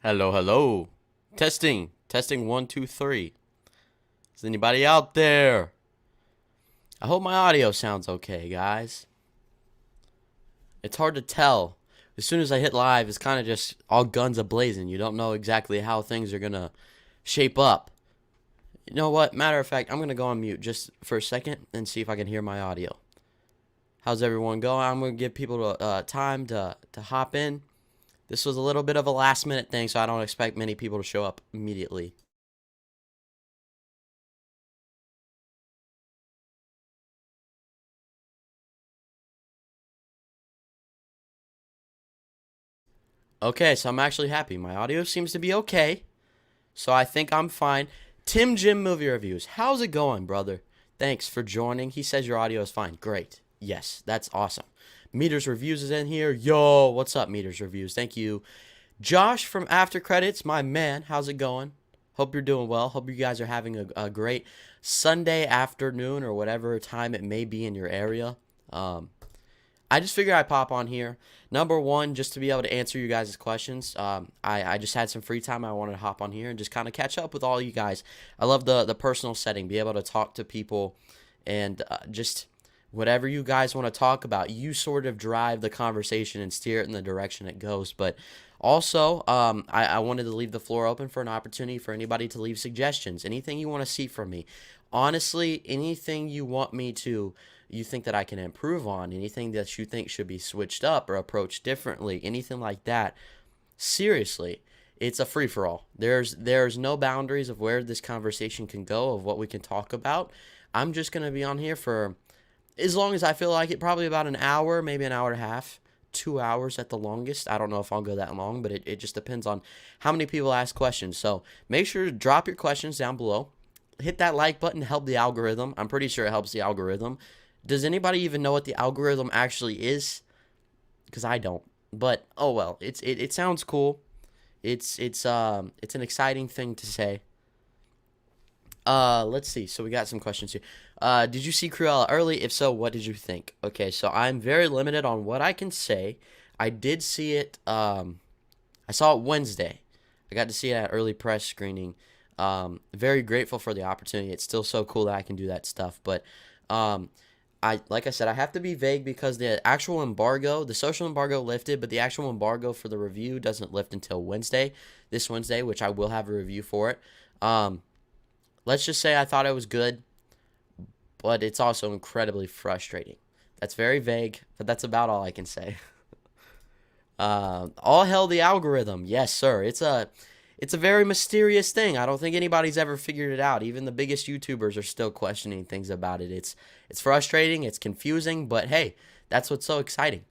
Hello, hello. Testing. Testing 1, 2, 3. Is anybody out there? I hope my audio sounds okay, guys. It's hard to tell. As soon as I hit live, it's kind of just all guns a-blazing. You don't know exactly how things are going to shape up. You know what? Matter of fact, I'm going to go on mute just for a second and see if I can hear my audio. How's everyone going? I'm going to give people time to hop in. This was a little bit of a last minute thing, so I don't expect many people to show up immediately. Okay, so I'm actually happy. My audio seems to be okay, so I think I'm fine. Tim Jim Movie Reviews, how's it going, brother? Thanks for joining. He says your audio is fine. Great. Yes, that's awesome. Meters Reviews is in here. Yo, what's up, Meters Reviews? Thank you. Josh from After Credits, my man, how's it going? Hope you're doing well. Hope you guys are having a great Sunday afternoon or whatever time it may be in your area. I just figured I'd pop on here. Number one, just to be able to answer you guys' questions. I just had some free time. I wanted to hop on here and just kind of catch up with all you guys. I love the personal setting, be able to talk to people and just whatever you guys want to talk about. You sort of drive the conversation and steer it in the direction it goes. But also, I wanted to leave the floor open for an opportunity for anybody to leave suggestions. Anything you want to see from me. Honestly, anything you want me to you think that I can improve on, anything that you think should be switched up or approached differently, anything like that. Seriously, it's a free for all. There's no boundaries of where this conversation can go, of what we can talk about. I'm just going to be on here for as long as I feel like it, probably about an hour, maybe an hour and a half, 2 hours at the longest. I don't know if I'll go that long, but it just depends on how many people ask questions. So make sure to drop your questions down below. Hit that like button to help the algorithm. I'm pretty sure it helps the algorithm. Does anybody even know what the algorithm actually is? Because I don't. But oh well, it sounds cool. It's an exciting thing to say. Let's see. So we got some questions here. Did you see Cruella early? If so, what did you think? Okay, so I'm very limited on what I can say. I did see it. I saw it Wednesday. I got to see it at early press screening. Very grateful for the opportunity. It's still so cool that I can do that stuff. But like I said, I have to be vague because the actual embargo, the social embargo lifted, but the actual embargo for the review doesn't lift until Wednesday, this Wednesday, which I will have a review for it. Let's just say I thought it was good, but it's also incredibly frustrating. That's very vague, but that's about all I can say. All hell the algorithm. Yes, sir. It's a very mysterious thing. I don't think anybody's ever figured it out. Even the biggest YouTubers are still questioning things about it. It's frustrating, it's confusing, but hey, that's what's so exciting.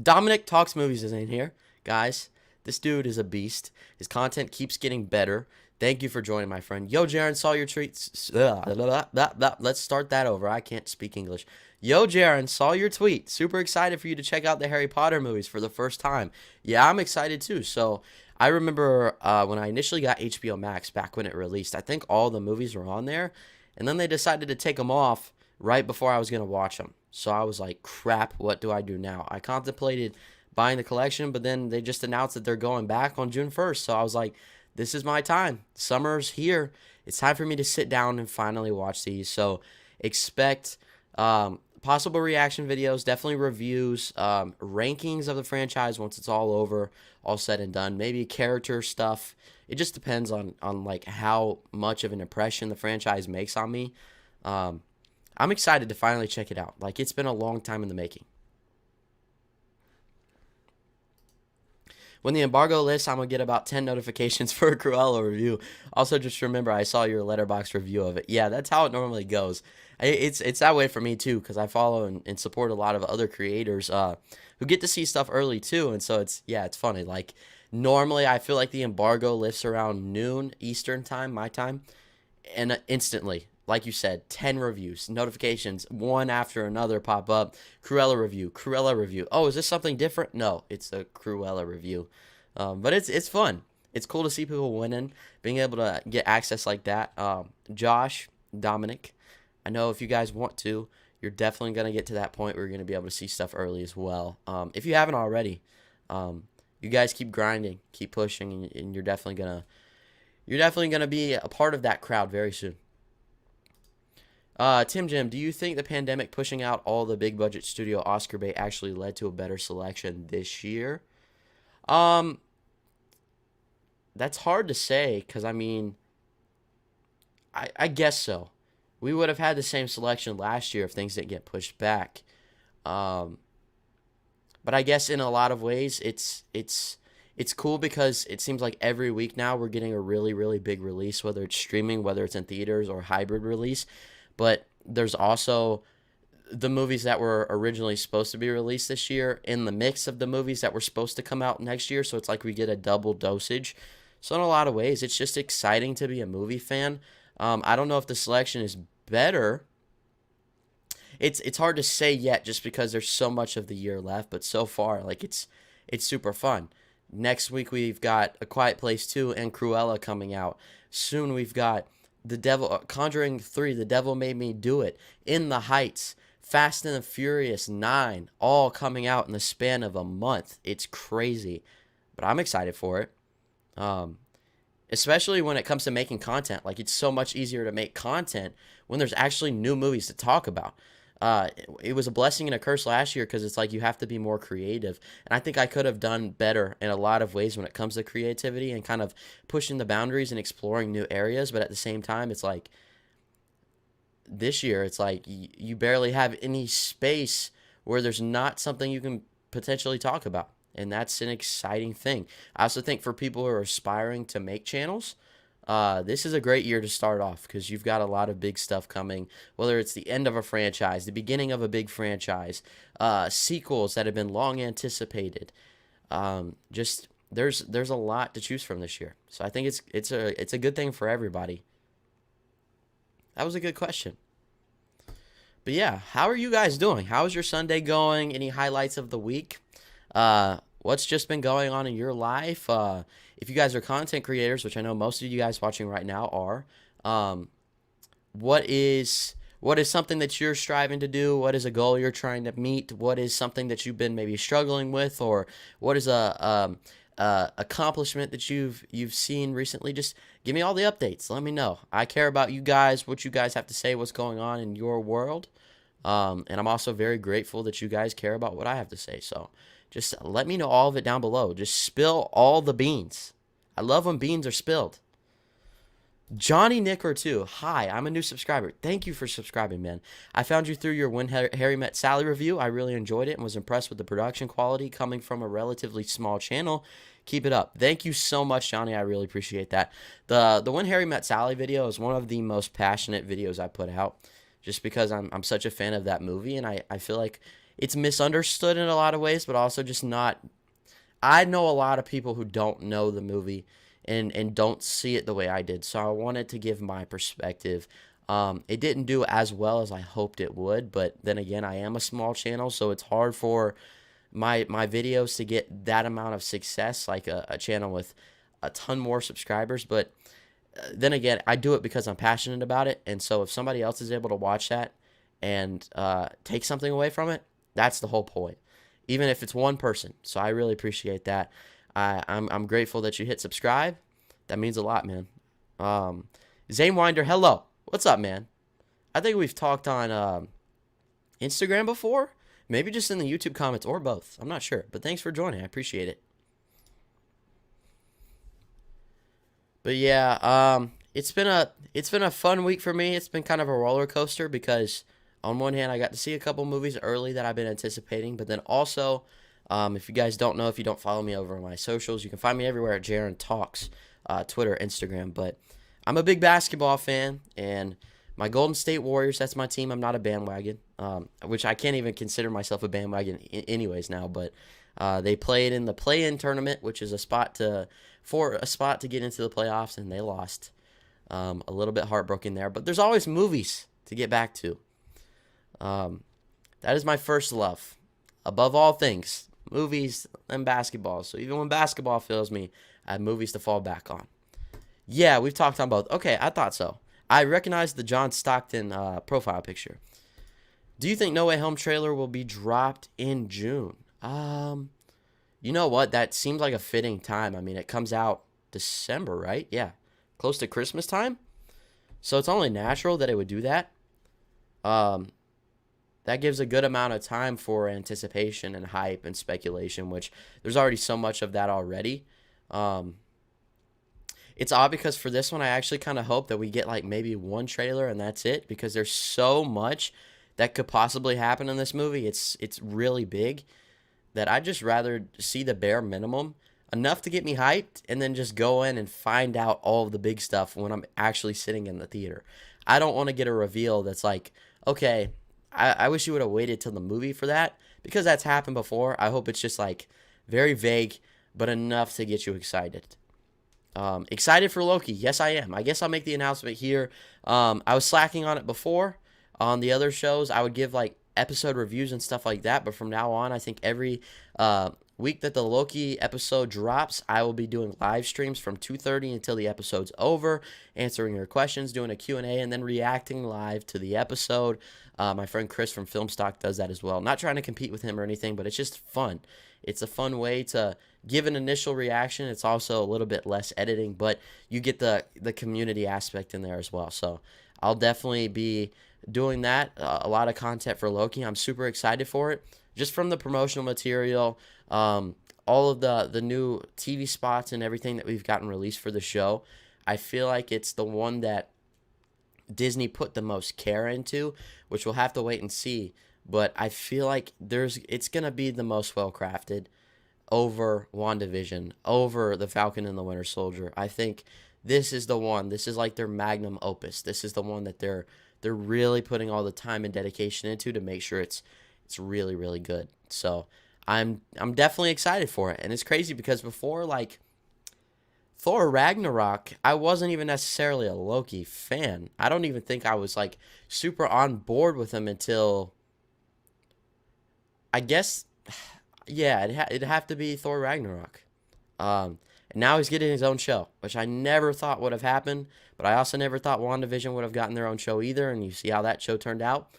Dominic Talks Movies is in here. Guys, this dude is a beast. His content keeps getting better. Thank you for joining, my friend. Yo, Jaren, saw your tweets. Let's start that over. I can't speak English. Yo, Jaren, saw your tweet. Super excited for you to check out the Harry Potter movies for the first time. Yeah, I'm excited too. So I remember when I initially got HBO Max back when it released, I think all the movies were on there. And then they decided to take them off right before I was going to watch them. So I was like, crap, what do I do now? I contemplated buying the collection, but then they just announced that they're going back on June 1st. So I was like, this is my time. Summer's here. It's time for me to sit down and finally watch these. So expect possible reaction videos, definitely reviews, rankings of the franchise once it's all over, all said and done. Maybe character stuff. It just depends on like how much of an impression the franchise makes on me. I'm excited to finally check it out. Like, it's been a long time in the making. When the embargo lifts, I'm gonna get about 10 notifications for a Cruella review. Also, just remember, I saw your letterbox review of it. Yeah, that's how it normally goes. It's that way for me too, because I follow and support a lot of other creators who get to see stuff early too, and so it's funny. Like, normally, I feel like the embargo lifts around noon Eastern time, my time, and instantly, like you said, 10 reviews, notifications, one after another pop up. Cruella review, Cruella review. Oh, is this something different? No, it's a Cruella review. But it's fun. It's cool to see people winning, being able to get access like that. Josh, Dominic, I know if you guys want to, you're definitely going to get to that point where you're going to be able to see stuff early as well. If you haven't already, you guys keep grinding, keep pushing, and you're definitely gonna be a part of that crowd very soon. Tim Jim, do you think the pandemic pushing out all the big budget studio Oscar bait actually led to a better selection this year? Um, that's hard to say because I mean, I guess so. We would have had the same selection last year if things didn't get pushed back. Um, but I guess in a lot of ways, it's cool because it seems like every week now we're getting a really big release, whether it's streaming, whether it's in theaters or hybrid release. But there's also the movies that were originally supposed to be released this year in the mix of the movies that were supposed to come out next year. So it's like we get a double dosage. So in a lot of ways, it's just exciting to be a movie fan. I don't know if the selection is better. It's hard to say yet just because there's so much of the year left. But so far, like it's super fun. Next week we've got A Quiet Place 2 and Cruella coming out. Soon we've got The Devil, Conjuring 3, The Devil Made Me Do It, In the Heights, Fast and the Furious 9, all coming out in the span of a month. It's crazy, but I'm excited for it. Especially when it comes to making content. Like, it's so much easier to make content when there's actually new movies to talk about. It was a blessing and a curse last year because it's like you have to be more creative. And I think I could have done better in a lot of ways when it comes to creativity and kind of pushing the boundaries and exploring new areas. But at the same time, it's like this year, it's like you barely have any space where there's not something you can potentially talk about. And that's an exciting thing. I also think for people who are aspiring to make channels, this is a great year to start off because you've got a lot of big stuff coming, whether it's the end of a franchise, the beginning of a big franchise, sequels that have been long anticipated. Just there's a lot to choose from this year. So I think it's a good thing for everybody. That was a good question. But yeah, how are you guys doing? How's your Sunday going? Any highlights of the week? What's just been going on in your life? If you guys are content creators, which I know most of you guys watching right now are, what is something that you're striving to do? What is a goal you're trying to meet? What is something that you've been maybe struggling with, or what is a accomplishment that you've seen recently? Just give me all the updates. Let me know. I care about you guys, what you guys have to say, what's going on in your world, and I'm also very grateful that you guys care about what I have to say. So just let me know all of it down below. Just spill all the beans. I love when beans are spilled. Johnny Nicker too. Hi, I'm a new subscriber. Thank you for subscribing, man. I found you through your When Harry Met Sally review. I really enjoyed it and was impressed with the production quality coming from a relatively small channel. Keep it up. Thank you so much, Johnny. I really appreciate that. The When Harry Met Sally video is one of the most passionate videos I put out just because I'm such a fan of that movie, and I feel like it's misunderstood in a lot of ways, but also just not. I know a lot of people who don't know the movie and don't see it the way I did, so I wanted to give my perspective. It didn't do as well as I hoped it would, but then again, I am a small channel, so it's hard for my videos to get that amount of success like a channel with a ton more subscribers. But then again, I do it because I'm passionate about it, and so if somebody else is able to watch that and take something away from it, that's the whole point, even if it's one person. So I really appreciate that. I'm grateful that you hit subscribe. That means a lot, man. Zane Winder, hello. What's up, man? I think we've talked on Instagram before. Maybe just in the YouTube comments or both. I'm not sure. But thanks for joining. I appreciate it. But yeah, it's been a fun week for me. It's been kind of a roller coaster because on one hand, I got to see a couple movies early that I've been anticipating, but then also, if you guys don't know, if you don't follow me over on my socials, you can find me everywhere at Jaren Talks, Twitter, Instagram. But I'm a big basketball fan, and my Golden State Warriors, that's my team. I'm not a bandwagon, which I can't even consider myself a bandwagon anyways now, but they played in the play-in tournament, which is a spot to get into the playoffs, and they lost. A little bit heartbroken there, but there's always movies to get back to. That is my first love. Above all things, movies and basketball. So even when basketball fails me, I have movies to fall back on. Yeah, we've talked on both. Okay, I thought so. I recognize the John Stockton profile picture. Do you think No Way Home trailer will be dropped in June? You know what? That seems like a fitting time. I mean, it comes out December, right? Yeah, close to Christmas time. So it's only natural that it would do that. Um, that gives a good amount of time for anticipation and hype and speculation, which there's already so much of that already. Um, it's odd because for this one, I actually kind of hope that we get like maybe one trailer and that's it, because there's so much that could possibly happen in this movie. It's really big that I'd just rather see the bare minimum, enough to get me hyped, and then just go in and find out all of the big stuff when I'm actually sitting in the theater. I don't want to get a reveal that's like, okay, I wish you would have waited till the movie for that, because that's happened before. I hope it's just like very vague, but enough to get you excited. Excited for Loki. Yes, I am. I guess I'll make the announcement here. I was slacking on it before. On the other shows, I would give like episode reviews and stuff like that. But from now on, I think every week that the Loki episode drops, I will be doing live streams from 2:30 until the episode's over, answering your questions, doing a Q&A, and then reacting live to the episode. My friend Chris from Filmstock does that as well. Not trying to compete with him or anything, but it's just fun. It's a fun way to give an initial reaction. It's also a little bit less editing, but you get the community aspect in there as well. So I'll definitely be doing that. A lot of content for Loki. I'm super excited for it. Just from the promotional material, all of the new TV spots and everything that we've gotten released for the show, I feel like it's the one that Disney put the most care into, which we'll have to wait and see. But I feel like it's going to be the most well-crafted over WandaVision, over The Falcon and the Winter Soldier. I think this is the one. This is like their magnum opus. This is the one that they're really putting all the time and dedication into to make sure it's really, really good. So I'm definitely excited for it. And it's crazy because before, like, Thor Ragnarok, I wasn't even necessarily a Loki fan. I don't even think I was like super on board with him until, I guess, yeah, it'd have to be Thor Ragnarok. And now he's getting his own show, which I never thought would have happened, but I also never thought WandaVision would have gotten their own show either, and you see how that show turned out.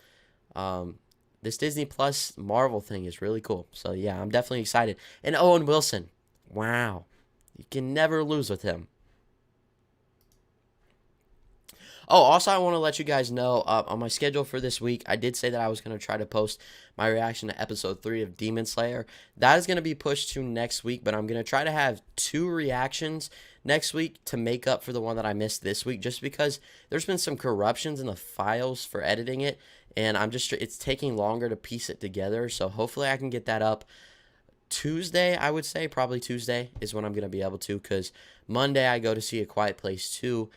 This Disney Plus Marvel thing is really cool. So, yeah, I'm definitely excited. And Owen Wilson, wow. You can never lose with him. Oh, also, I want to let you guys know on my schedule for this week, I did say that I was going to try to post my reaction to episode 3 of Demon Slayer. That is going to be pushed to next week, but I'm going to try to have 2 reactions next week to make up for the one that I missed this week, just because there's been some corruptions in the files for editing it, and it's taking longer to piece it together, so hopefully I can get that up Tuesday, I would say. Probably Tuesday is when I'm going to be able to, because Monday I go to see A Quiet Place 2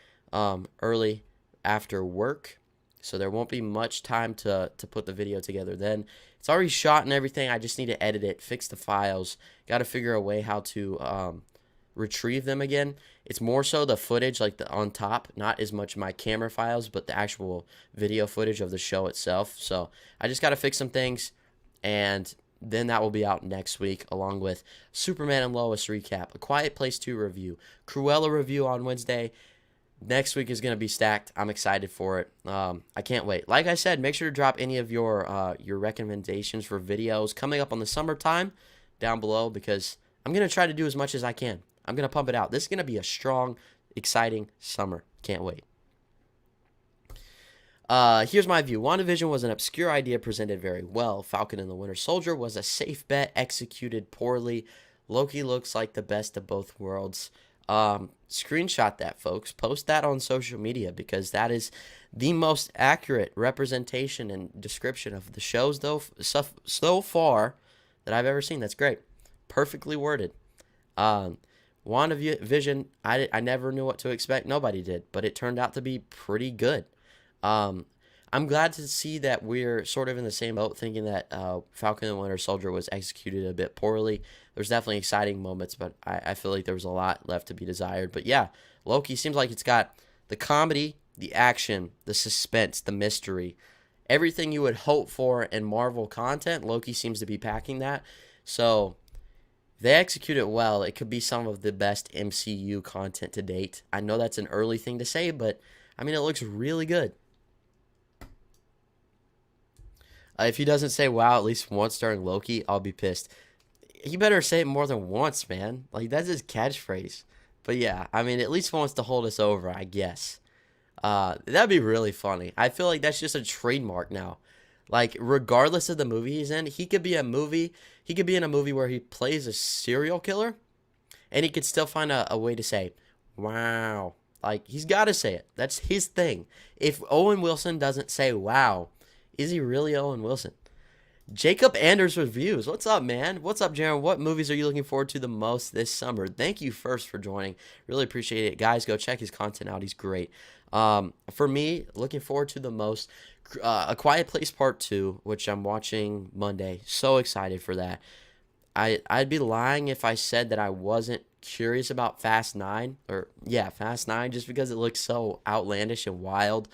early after work, so there won't be much time to put the video together then. It's already shot and everything. I just need to edit it, fix the files, got to figure a way how to retrieve them again. It's more so the footage, like the on top, not as much my camera files, but the actual video footage of the show itself. So I just got to fix some things, and then that will be out next week, along with Superman and Lois recap, A Quiet Place 2 review, Cruella review on Wednesday. Next week is going to be stacked. I'm excited for it. I can't wait. Like I said, make sure to drop any of your recommendations for videos coming up on the summertime down below, because I'm going to try to do as much as I can. I'm going to pump it out. This is going to be a strong, exciting summer. Can't wait. Here's my view. WandaVision was an obscure idea presented very well. Falcon and the Winter Soldier was a safe bet executed poorly. Loki looks like the best of both worlds. Screenshot that, folks. Post that on social media, because that is the most accurate representation and description of the shows so far that I've ever seen. That's great. Perfectly worded. WandaVision, I never knew what to expect. Nobody did, but it turned out to be pretty good. I'm glad to see that we're sort of in the same boat, thinking that Falcon and Winter Soldier was executed a bit poorly. There's definitely exciting moments, but I feel like there was a lot left to be desired. But yeah, Loki seems like it's got the comedy, the action, the suspense, the mystery, everything you would hope for in Marvel content. Loki seems to be packing that. So if they execute it well, it could be some of the best MCU content to date. I know that's an early thing to say, but I mean, it looks really good. If he doesn't say wow at least once during Loki, I'll be pissed. he better say it more than once, man. Like, that's his catchphrase. But yeah, I mean, at least wants to hold us over, I guess. That'd be really funny. I feel like that's just a trademark now. Like, regardless of the movie he's in, he could be in a movie where he plays a serial killer, and he could still find a way to say, wow. Like, he's got to say it. That's his thing. If Owen Wilson doesn't say wow, is he really Owen Wilson? Jacob Anders Reviews. What's up, man? What's up, Jaren? What movies are you looking forward to the most this summer? Thank you first for joining. Really appreciate it. Guys, go check his content out. He's great. For me, looking forward to the most, A Quiet Place Part 2, which I'm watching Monday. So excited for that. I'd be lying if I said that I wasn't curious about Fast 9. Fast 9, just because it looks so outlandish and wild.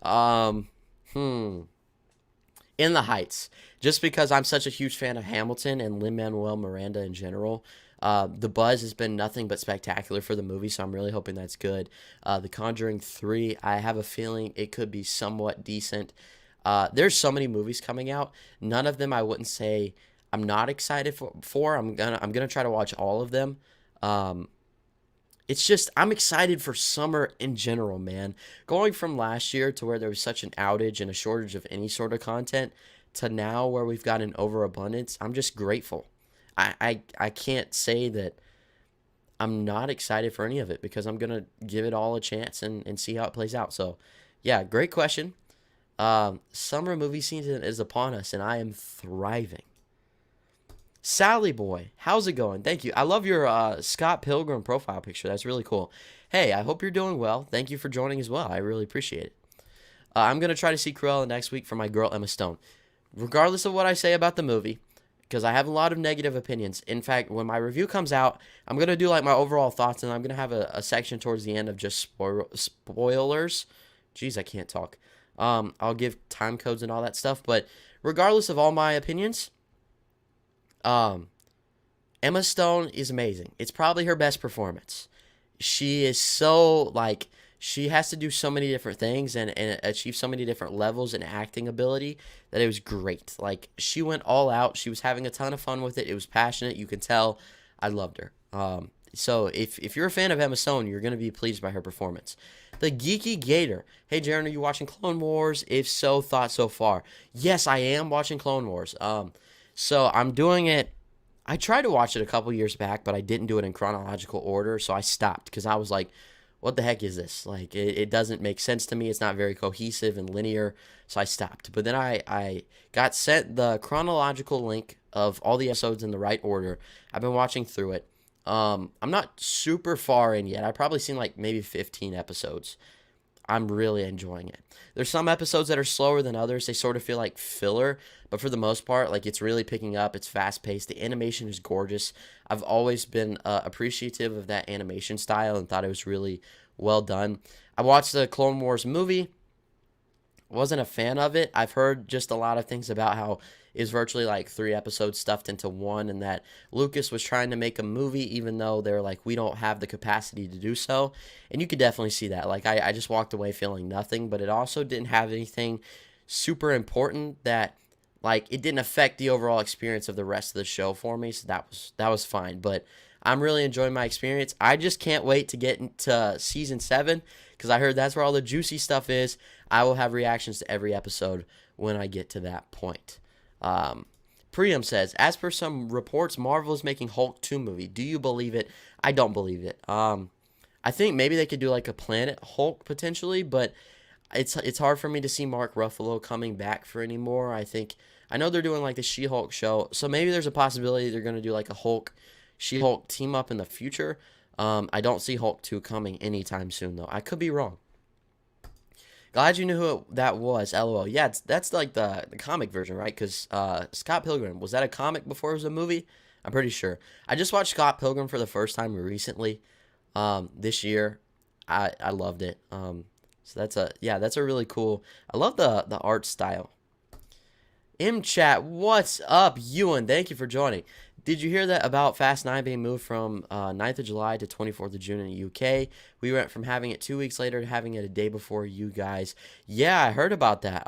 Um, hmm. In the Heights, just because I'm such a huge fan of Hamilton and Lin-Manuel Miranda in general. The buzz has been nothing but spectacular for the movie, so I'm really hoping that's good. The Conjuring 3, I have a feeling it could be somewhat decent. There's so many movies coming out. None of them I wouldn't say I'm not excited for. I'm gonna try to watch all of them. It's just I'm excited for summer in general, man. Going from last year to where there was such an outage and a shortage of any sort of content to now where we've got an overabundance, I'm just grateful. I can't say that I'm not excited for any of it because I'm gonna give it all a chance and see how it plays out. So, yeah, great question. Summer movie season is upon us, and I am thriving. Sally Boy, how's it going? Thank you. I love your Scott Pilgrim profile picture. That's really cool. Hey, I hope you're doing well. Thank you for joining as well. I really appreciate it. I'm going to try to see Cruella next week for my girl Emma Stone. Regardless of what I say about the movie, because I have a lot of negative opinions. In fact, when my review comes out, I'm going to do like my overall thoughts, and I'm going to have a section towards the end of just spoilers. Jeez, I can't talk. I'll give time codes and all that stuff. But regardless of all my opinions, Emma Stone is amazing. It's probably her best performance. She is so, like, she has to do so many different things and achieve so many different levels in acting ability that it was great. Like, she went all out. She was having a ton of fun with it. It was passionate. You can tell. I loved her. So if you're a fan of Emma Stone, you're going to be pleased by her performance. The Geeky Gator. Hey, Jaren, are you watching Clone Wars? If so, thoughts so far? Yes, I am watching Clone Wars. So I'm doing it. I tried to watch it a couple years back, but I didn't do it in chronological order, so I stopped because I was like, what the heck is this? Like, it doesn't make sense to me. It's not very cohesive and linear, so I stopped. But then I got sent the chronological link of all the episodes in the right order. I've been watching through it. I'm not super far in yet. I've probably seen like maybe 15 episodes. I'm really enjoying it. There's some episodes that are slower than others. They sort of feel like filler, but for the most part, like, it's really picking up. It's fast-paced. The animation is gorgeous. I've always been appreciative of that animation style and thought it was really well done. I watched the Clone Wars movie. Wasn't a fan of it. I've heard just a lot of things about how it's virtually like 3 episodes stuffed into one, and that Lucas was trying to make a movie even though they're like, we don't have the capacity to do so. And you could definitely see that. Like, I just walked away feeling nothing, but it also didn't have anything super important that, like, it didn't affect the overall experience of the rest of the show for me. So that was fine. But I'm really enjoying my experience. I just can't wait to get into season 7 because I heard that's where all the juicy stuff is. I will have reactions to every episode when I get to that point. Priam says, as per some reports, Marvel is making Hulk 2 movie. Do you believe it? I don't believe it. I think maybe they could do like a Planet Hulk potentially, but it's hard for me to see Mark Ruffalo coming back for any more. I know they're doing like the She-Hulk show, so maybe there's a possibility they're going to do like a Hulk She-Hulk team up in the future. I don't see Hulk 2 coming anytime soon though. I could be wrong. Glad you knew who that was. LOL. Yeah, that's like the comic version, right? Because Scott Pilgrim, was that a comic before it was a movie? I'm pretty sure. I just watched Scott Pilgrim for the first time recently this year. I loved it. So that's a really cool. I love the art style. Chat, what's up, Ewan? Thank you for joining. Did you hear that about Fast 9 being moved from 9th of July to 24th of June in the UK? We went from having it 2 weeks later to having it a day before you guys. Yeah, I heard about that.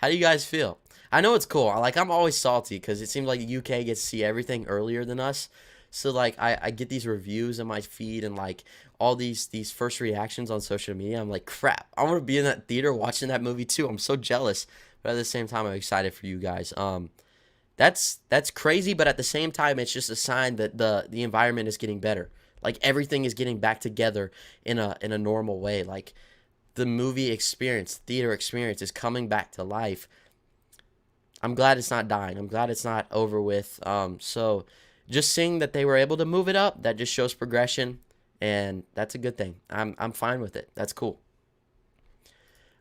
How do you guys feel? I know it's cool. I'm always salty because it seems like the UK gets to see everything earlier than us. So like I get these reviews in my feed and like all these first reactions on social media. I'm like, crap, I want to be in that theater watching that movie too. I'm so jealous, but at the same time, I'm excited for you guys. That's crazy, but at the same time, it's just a sign that the environment is getting better. Like everything is getting back together in a normal way. Like the movie experience, theater experience is coming back to life. I'm glad it's not dying. I'm glad it's not over with. So just seeing that they were able to move it up, that just shows progression, and that's a good thing. I'm fine with it. That's cool.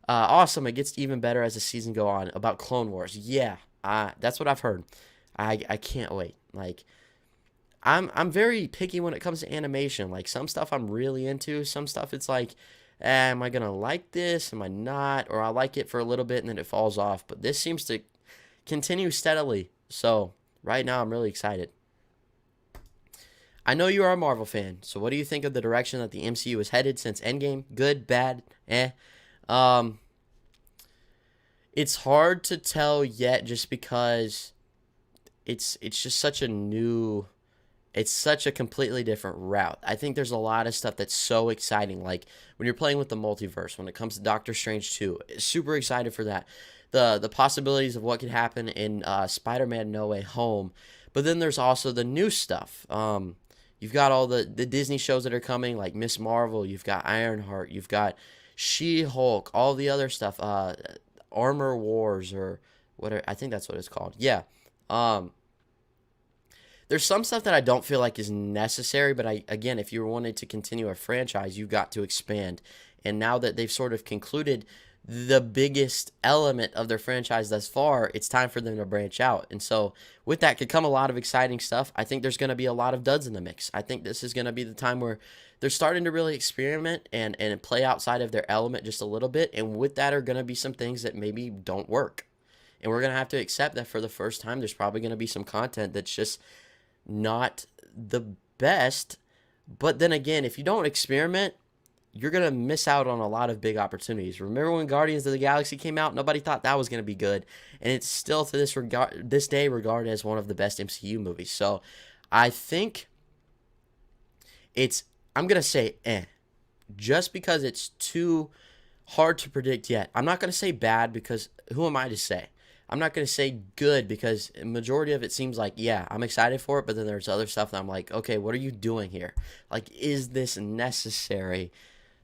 Awesome. It gets even better as the season go on. About Clone Wars, yeah, that's what I've heard. I can't wait. Like I'm very picky when it comes to animation. Like some stuff I'm really into. Some stuff it's like, am I gonna like this? Am I not? Or I like it for a little bit and then it falls off. But this seems to continue steadily. So right now I'm really excited. I know you are a Marvel fan, so what do you think of the direction that the MCU is headed since Endgame? Good, bad, eh? Um, it's hard to tell yet, just because it's just such a new, it's such a completely different route. I think there's a lot of stuff that's so exciting, like when you're playing with the multiverse. When it comes to Doctor Strange 2, super excited for that. The possibilities of what could happen in Spider-Man No Way Home, but then there's also the new stuff. You've got all the Disney shows that are coming, like Miss Marvel. You've got Ironheart. You've got She-Hulk. All the other stuff. Armor Wars or whatever. I think that's what it's called. Yeah. Um, there's some stuff that I don't feel like is necessary, but again, if you wanted to continue a franchise, you've got to expand. And now that they've sort of concluded the biggest element of their franchise thus far, it's time for them to branch out. And so with that could come a lot of exciting stuff. I think there's going to be a lot of duds in the mix. I think this is going to be the time where they're starting to really experiment and play outside of their element just a little bit. And with that are going to be some things that maybe don't work. And we're going to have to accept that for the first time, there's probably going to be some content that's just not the best. But then again, if you don't experiment, you're going to miss out on a lot of big opportunities. Remember when Guardians of the Galaxy came out? Nobody thought that was going to be good. And it's still to this day regarded as one of the best MCU movies. So I think I'm going to say just because it's too hard to predict yet. I'm not going to say bad because who am I to say? I'm not going to say good because a majority of it seems like, yeah, I'm excited for it. But then there's other stuff that I'm like, okay, what are you doing here? Like, is this necessary?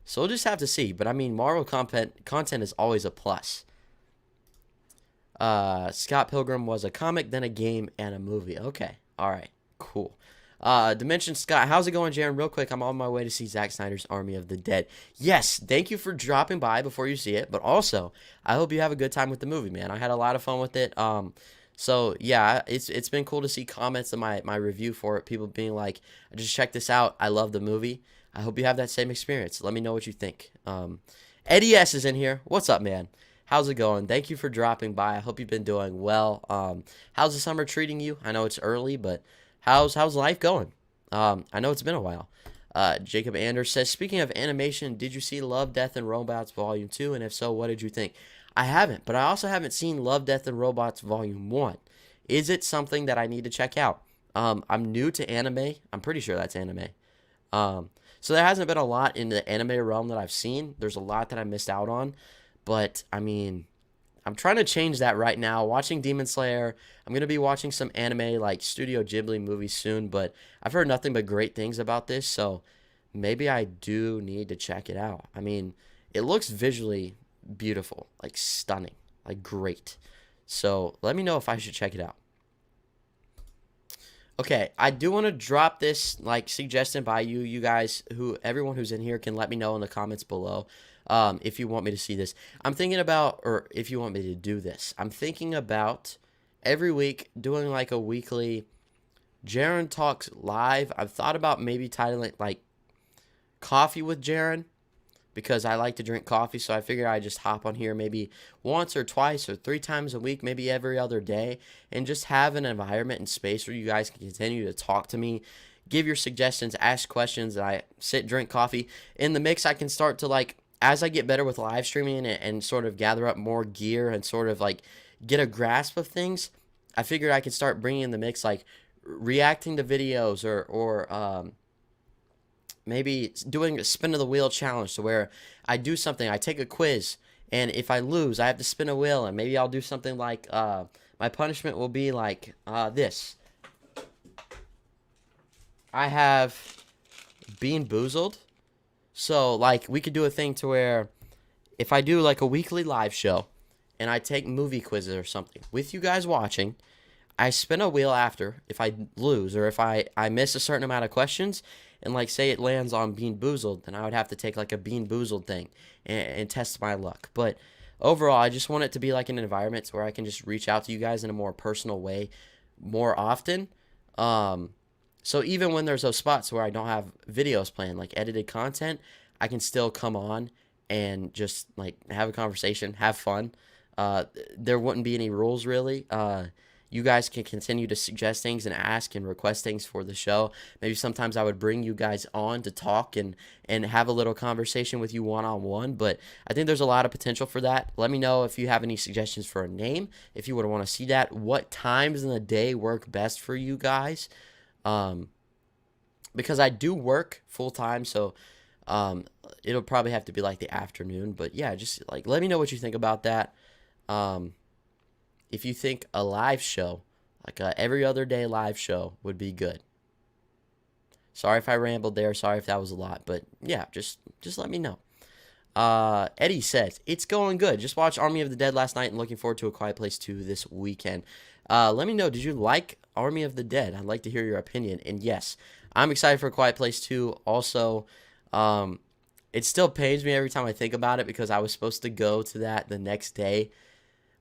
So we'll just have to see. But I mean, Marvel content is always a plus. Scott Pilgrim was a comic, then a game, and a movie. Okay. All right. Cool. Dimension Scott, how's it going, Jaren? Real quick, I'm on my way to see Zack Snyder's Army of the Dead. Yes, thank you for dropping by before you see it. But also, I hope you have a good time with the movie, man. I had a lot of fun with it. So yeah, it's been cool to see comments of my review for it. People being like, I just checked this out. I love the movie. I hope you have that same experience. Let me know what you think. Eddie S is in here. What's up, man? How's it going? Thank you for dropping by. I hope you've been doing well. How's the summer treating you? I know it's early, but how's life going? I know it's been a while. Jacob Anders says, speaking of animation, did you see Love, Death, and Robots Volume 2? And if so, what did you think? I haven't, but I also haven't seen Love, Death, and Robots Volume 1. Is it something that I need to check out? I'm new to anime. I'm pretty sure that's anime. So there hasn't been a lot in the anime realm that I've seen. There's a lot that I missed out on. But, I mean, I'm trying to change that right now. Watching Demon Slayer. I'm going to be watching some anime like Studio Ghibli movies soon. But I've heard nothing but great things about this. So maybe I do need to check it out. I mean, it looks visually beautiful. Like stunning. Like great. So let me know if I should check it out. Okay, I do want to drop this like suggestion by you guys, everyone who's in here can let me know in the comments below if you want me to see this. I'm thinking about, or if you want me to do this, I'm thinking about every week doing like a weekly Jaren Talks Live. I've thought about maybe titling it like Coffee with Jaren, because I like to drink coffee, so I figure I just hop on here maybe once or twice or 3 times a week, maybe every other day, and just have an environment and space where you guys can continue to talk to me, give your suggestions, ask questions, and I sit, drink coffee. In the mix, I can start to like as I get better with live streaming and sort of gather up more gear and sort of like get a grasp of things, I figured I could start bringing in the mix like reacting to videos or maybe doing a spin of the wheel challenge to where I do something, I take a quiz, and if I lose, I have to spin a wheel, and maybe I'll do something like my punishment will be like this. I have Bean Boozled. So, like, we could do a thing to where if I do, like, a weekly live show and I take movie quizzes or something with you guys watching, I spin a wheel after if I lose or if I miss a certain amount of questions and, like, say it lands on Bean Boozled, then I would have to take, like, a Bean Boozled thing and test my luck. But overall, I just want it to be, like, an environment where I can just reach out to you guys in a more personal way more often. So even when there's those spots where I don't have videos planned, like edited content, I can still come on and just like have a conversation, have fun. There wouldn't be any rules really. You guys can continue to suggest things and ask and request things for the show. Maybe sometimes I would bring you guys on to talk and have a little conversation with you one-on-one. But I think there's a lot of potential for that. Let me know if you have any suggestions for a name, if you would want to see that, what times in the day work best for you guys. Because I do work full time, so it'll probably have to be like the afternoon. But yeah, just like let me know what you think about that. If you think a live show, like a every other day live show, would be good. Sorry if I rambled there. Sorry if that was a lot, but yeah, just let me know. Eddie says, it's going good. Just watched Army of the Dead last night and looking forward to A Quiet Place 2 this weekend. Let me know, did you like Army of the Dead? I'd like to hear your opinion. And yes, I'm excited for A Quiet Place 2. Also, it still pains me every time I think about it because I was supposed to go to that the next day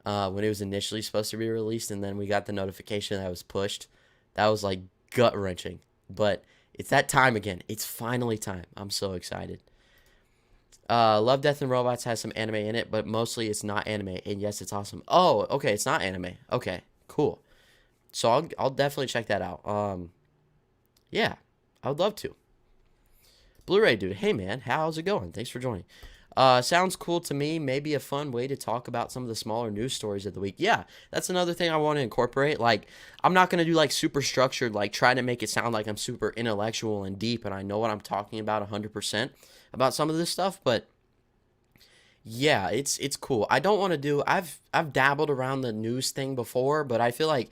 when it was initially supposed to be released, and then we got the notification that it was pushed. That was like gut-wrenching. But it's that time again. It's finally time. I'm so excited. Love, Death, and Robots has some anime in it, but mostly it's not anime. And yes, it's awesome. Oh, okay, it's not anime. Okay, cool. So I'll definitely check that out. Yeah, I would love to. Blu-ray dude, hey man, how's it going? Thanks for joining. Sounds cool to me. Maybe a fun way to talk about some of the smaller news stories of the week. Yeah, that's another thing I want to incorporate. Like, I'm not going to do like super structured, like try to make it sound like I'm super intellectual and deep and I know what I'm talking about 100% about some of this stuff, but yeah, it's cool. I don't want to do I've dabbled around the news thing before, but I feel like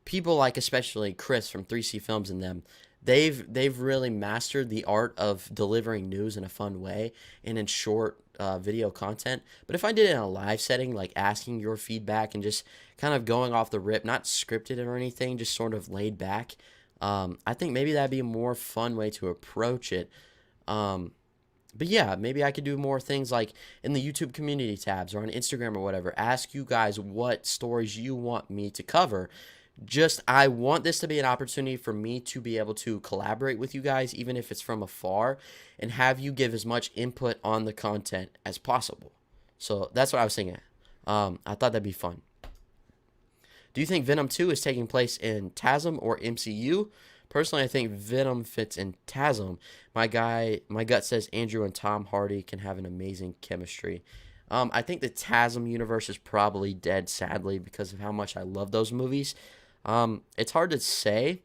people like especially Chris from 3C Films and them, they've really mastered the art of delivering news in a fun way and in short video content. But if I did it in a live setting, like asking your feedback and just kind of going off the rip, not scripted or anything, just sort of laid back, I think maybe that'd be a more fun way to approach it. But yeah, maybe I could do more things like in the YouTube community tabs or on Instagram or whatever. Ask you guys what stories you want me to cover. Just, I want this to be an opportunity for me to be able to collaborate with you guys, even if it's from afar, and have you give as much input on the content as possible. So that's what I was thinking. I thought that'd be fun. Do you think Venom 2 is taking place in TASM or MCU? Personally, I think Venom fits in TASM. My gut says Andrew and Tom Hardy can have an amazing chemistry. I think the TASM universe is probably dead, sadly, because of how much I love those movies. It's hard to say.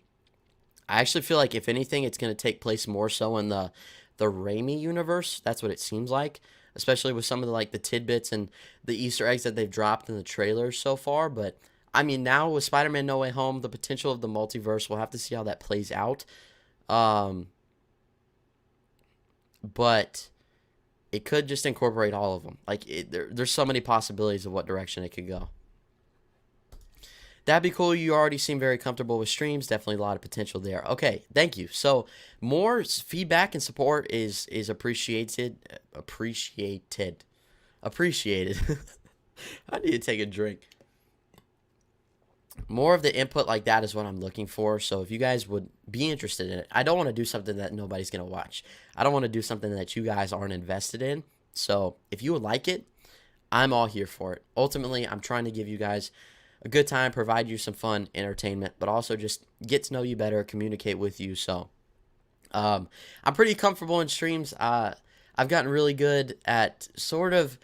I actually feel like, if anything, it's going to take place more so in the Raimi universe. That's what it seems like, especially with some of the tidbits and the Easter eggs that they've dropped in the trailers so far. But I mean, now with Spider-Man No Way Home, the potential of the multiverse, we'll have to see how that plays out. But it could just incorporate all of them. Like, there's so many possibilities of what direction it could go. That'd be cool. You already seem very comfortable with streams. Definitely a lot of potential there. Okay, thank you. So more feedback and support is appreciated. Appreciated. I need to take a drink. More of the input like that is what I'm looking for. So if you guys would be interested in it, I don't want to do something that nobody's going to watch. I don't want to do something that you guys aren't invested in. So if you would like it, I'm all here for it. Ultimately, I'm trying to give you guys a good time, provide you some fun entertainment, but also just get to know you better, communicate with you. So I'm pretty comfortable in streams. I I've gotten really good at sort of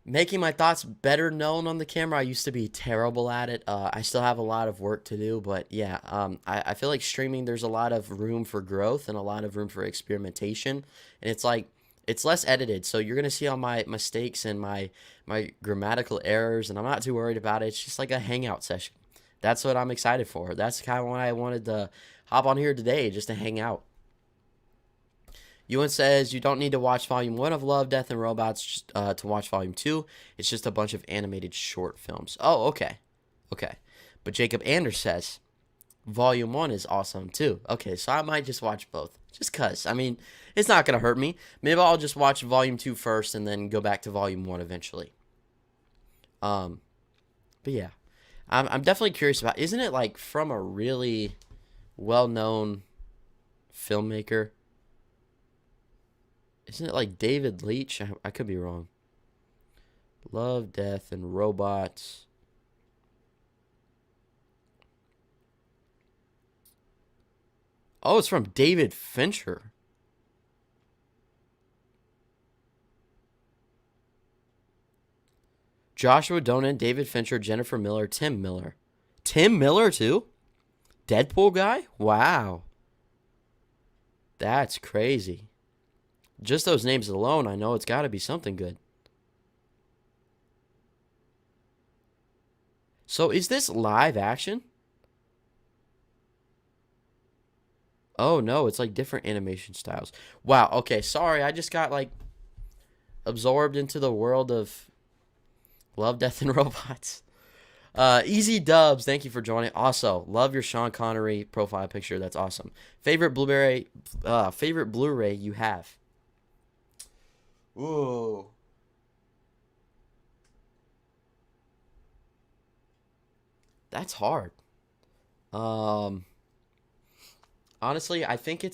making my thoughts better known on the camera. I used to be terrible at it. I still have a lot of work to do, but yeah, I feel like streaming, there's a lot of room for growth and a lot of room for experimentation. And it's like, it's less edited. So you're going to see all my mistakes and my grammatical errors, and I'm not too worried about it. It's just like a hangout session. That's what I'm excited for. That's kind of why I wanted to hop on here today, just to hang out. Ewan says you don't need to watch Volume 1 of Love, Death, and Robots to watch Volume 2. It's just a bunch of animated short films. Oh, okay. Okay. But Jacob Anders says Volume 1 is awesome too. Okay, so I might just watch both. Just because. I mean, it's not going to hurt me. Maybe I'll just watch Volume 2 first and then go back to Volume 1 eventually. But yeah. I'm definitely curious about, isn't it like from a really well-known filmmaker? Isn't it like David Leitch? I could be wrong. Love, Death, and Robots. Oh, it's from David Fincher. Joshua Donen, David Fincher, Jennifer Miller, Tim Miller. Tim Miller, too? Deadpool guy? Wow. That's crazy. Just those names alone, I know it's got to be something good. So is this live action? Oh, no, it's like different animation styles. Wow, okay, sorry, I just got like absorbed into the world of Love, Death, and Robots. Easy Dubs, thank you for joining. Also, love your Sean Connery profile picture. That's awesome. Favorite Blu-ray you have? Ooh. That's hard. Honestly, I think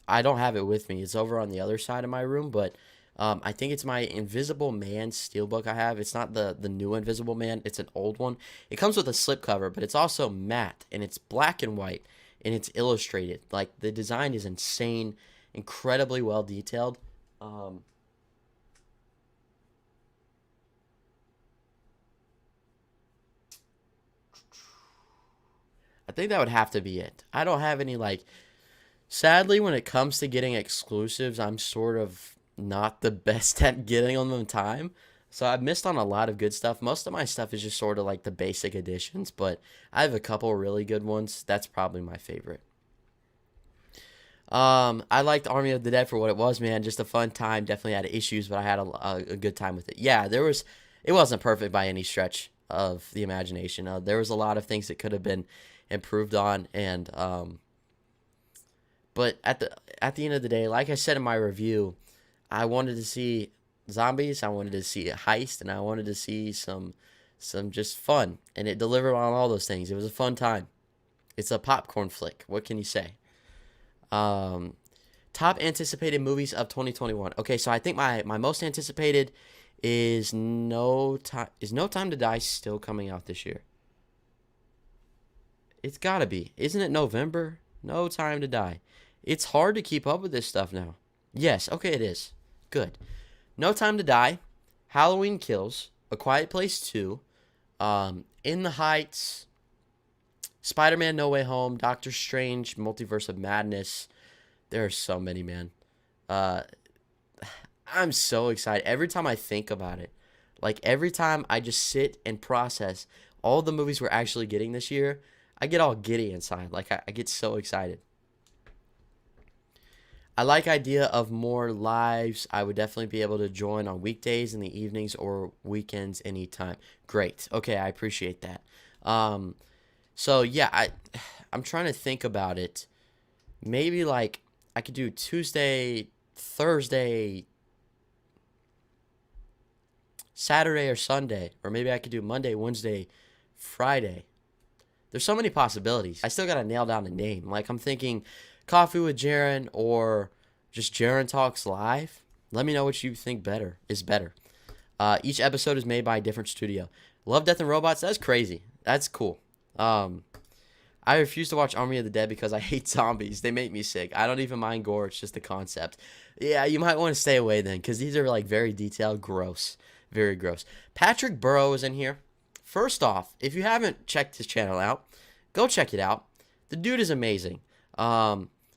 I don't have it with me. It's over on the other side of my room, but I think it's my Invisible Man steelbook I have. It's not the new Invisible Man. It's an old one. It comes with a slipcover, but it's also matte, and it's black and white, and it's illustrated. Like, the design is insane, incredibly well detailed. I think that would have to be it. I don't have any, like, sadly, when it comes to getting exclusives, I'm sort of not the best at getting on them in time. So I've missed on a lot of good stuff. Most of my stuff is just sort of like the basic editions, but I have a couple really good ones. That's probably my favorite. I liked Army of the Dead for what it was, man. Just a fun time. Definitely had issues, but I had a good time with it. Yeah, it wasn't perfect by any stretch of the imagination. There was a lot of things that could have been improved on, and but at the end of the day, like I said in my review, I wanted to see zombies, I wanted to see a heist, and I wanted to see some just fun, and it delivered on all those things. It was a fun time. It's a popcorn flick. What can you say? Top anticipated movies of 2021. Okay, so I think my most anticipated is No Time to Die still coming out this year? It's gotta be. Isn't it November? No Time to Die. It's hard to keep up with this stuff now. Yes, okay, it is. Good. No Time to Die, Halloween Kills, A Quiet Place 2, In the Heights, Spider-Man No Way Home, Doctor Strange, Multiverse of Madness. There are so many, man. I'm so excited. Every time I think about it, like every time I just sit and process all the movies we're actually getting this year, I get all giddy inside. Like I get so excited. I like idea of more lives. I would definitely be able to join on weekdays in the evenings or weekends anytime. Great. Okay, I appreciate that. So yeah, I'm trying to think about it. Maybe like I could do Tuesday, Thursday, Saturday or Sunday, or maybe I could do Monday, Wednesday, Friday. There's so many possibilities. I still got to nail down a name. Like I'm thinking Coffee with Jaren or just Jaren Talks Live. Let me know what you think is better. Each episode is made by a different studio. Love, Death, and Robots. That's crazy. That's cool. I refuse to watch Army of the Dead because I hate zombies. They make me sick. I don't even mind gore. It's just the concept. Yeah, you might want to stay away then because these are like very detailed, gross, very gross. Patrick Burrow is in here. First off, if you haven't checked his channel out, go check it out. The dude is amazing.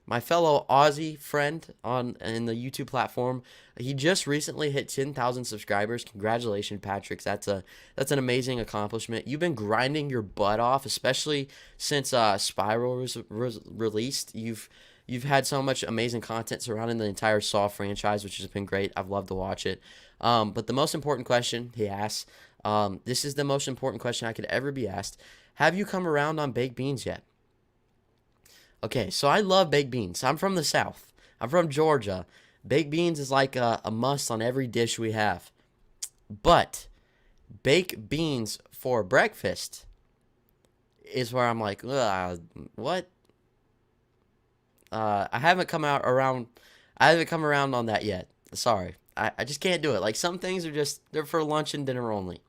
My fellow Aussie friend on in the YouTube platform, he just recently hit 10,000 subscribers. Congratulations, Patrick. That's an amazing accomplishment. You've been grinding your butt off, especially since Spiral was released. You've had so much amazing content surrounding the entire Saw franchise, which has been great. I've loved to watch it. But the most important question he asks, this is the most important question I could ever be asked. Have you come around on baked beans yet? Okay, so I love baked beans. I'm from the South. I'm from Georgia. Baked beans is like a must on every dish we have. But baked beans for breakfast is where I'm like, what? I haven't come out around. I haven't come around on that yet. Sorry, I just can't do it. Like some things are just they're for lunch and dinner only.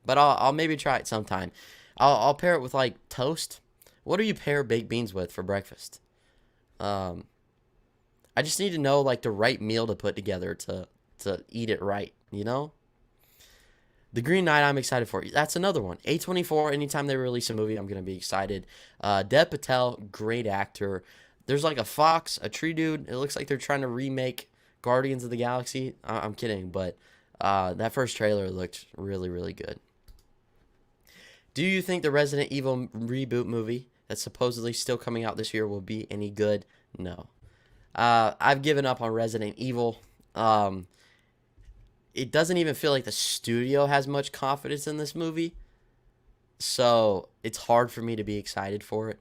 But I'll maybe try it sometime. I'll pair it with like toast. What do you pair baked beans with for breakfast? I just need to know like the right meal to put together to eat it right, you know? The Green Knight I'm excited for. That's another one. A24, anytime they release a movie, I'm going to be excited. Dev Patel, great actor. There's like a fox, a tree dude. It looks like they're trying to remake Guardians of the Galaxy. I'm kidding, but that first trailer looked really, really good. Do you think the Resident Evil reboot movie that's supposedly still coming out this year will be any good? No. I've given up on Resident Evil. It doesn't even feel like the studio has much confidence in this movie. So it's hard for me to be excited for it.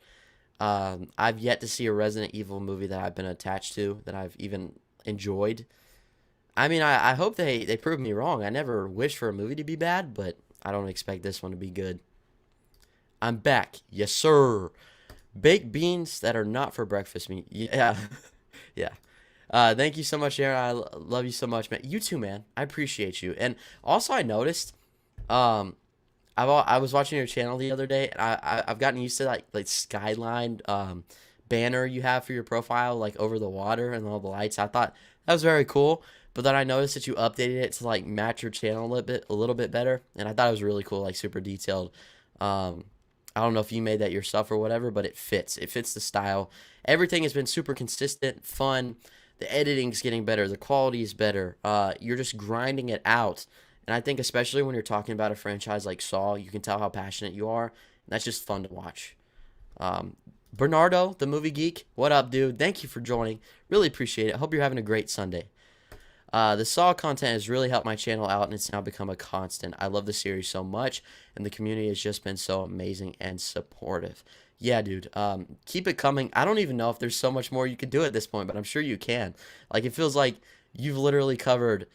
I've yet to see a Resident Evil movie that I've been attached to, that I've even enjoyed. I mean, I hope they prove me wrong. I never wish for a movie to be bad, but I don't expect this one to be good. I'm back. Yes, sir. Baked beans that are not for breakfast meat. Yeah. Yeah. Thank you so much, Jaren. I love you so much, man. You too, man. I appreciate you. And also, I noticed, I was watching your channel the other day, and I've gotten used to like skyline banner you have for your profile, like over the water and all the lights. I thought that was very cool. But then I noticed that you updated it to like match your channel a little bit better, and I thought it was really cool, like super detailed. I don't know if you made that yourself or whatever, but it fits. It fits the style. Everything has been super consistent, fun. The editing's getting better. The quality is better. You're just grinding it out. And I think especially when you're talking about a franchise like Saw, you can tell how passionate you are. And that's just fun to watch. Bernardo, the movie geek, what up, dude? Thank you for joining. Really appreciate it. Hope you're having a great Sunday. The Saw content has really helped my channel out, and it's now become a constant. I love the series so much, and the community has just been so amazing and supportive. Yeah, dude, keep it coming. I don't even know if there's so much more you could do at this point, but I'm sure you can. Like, it feels like you've literally covered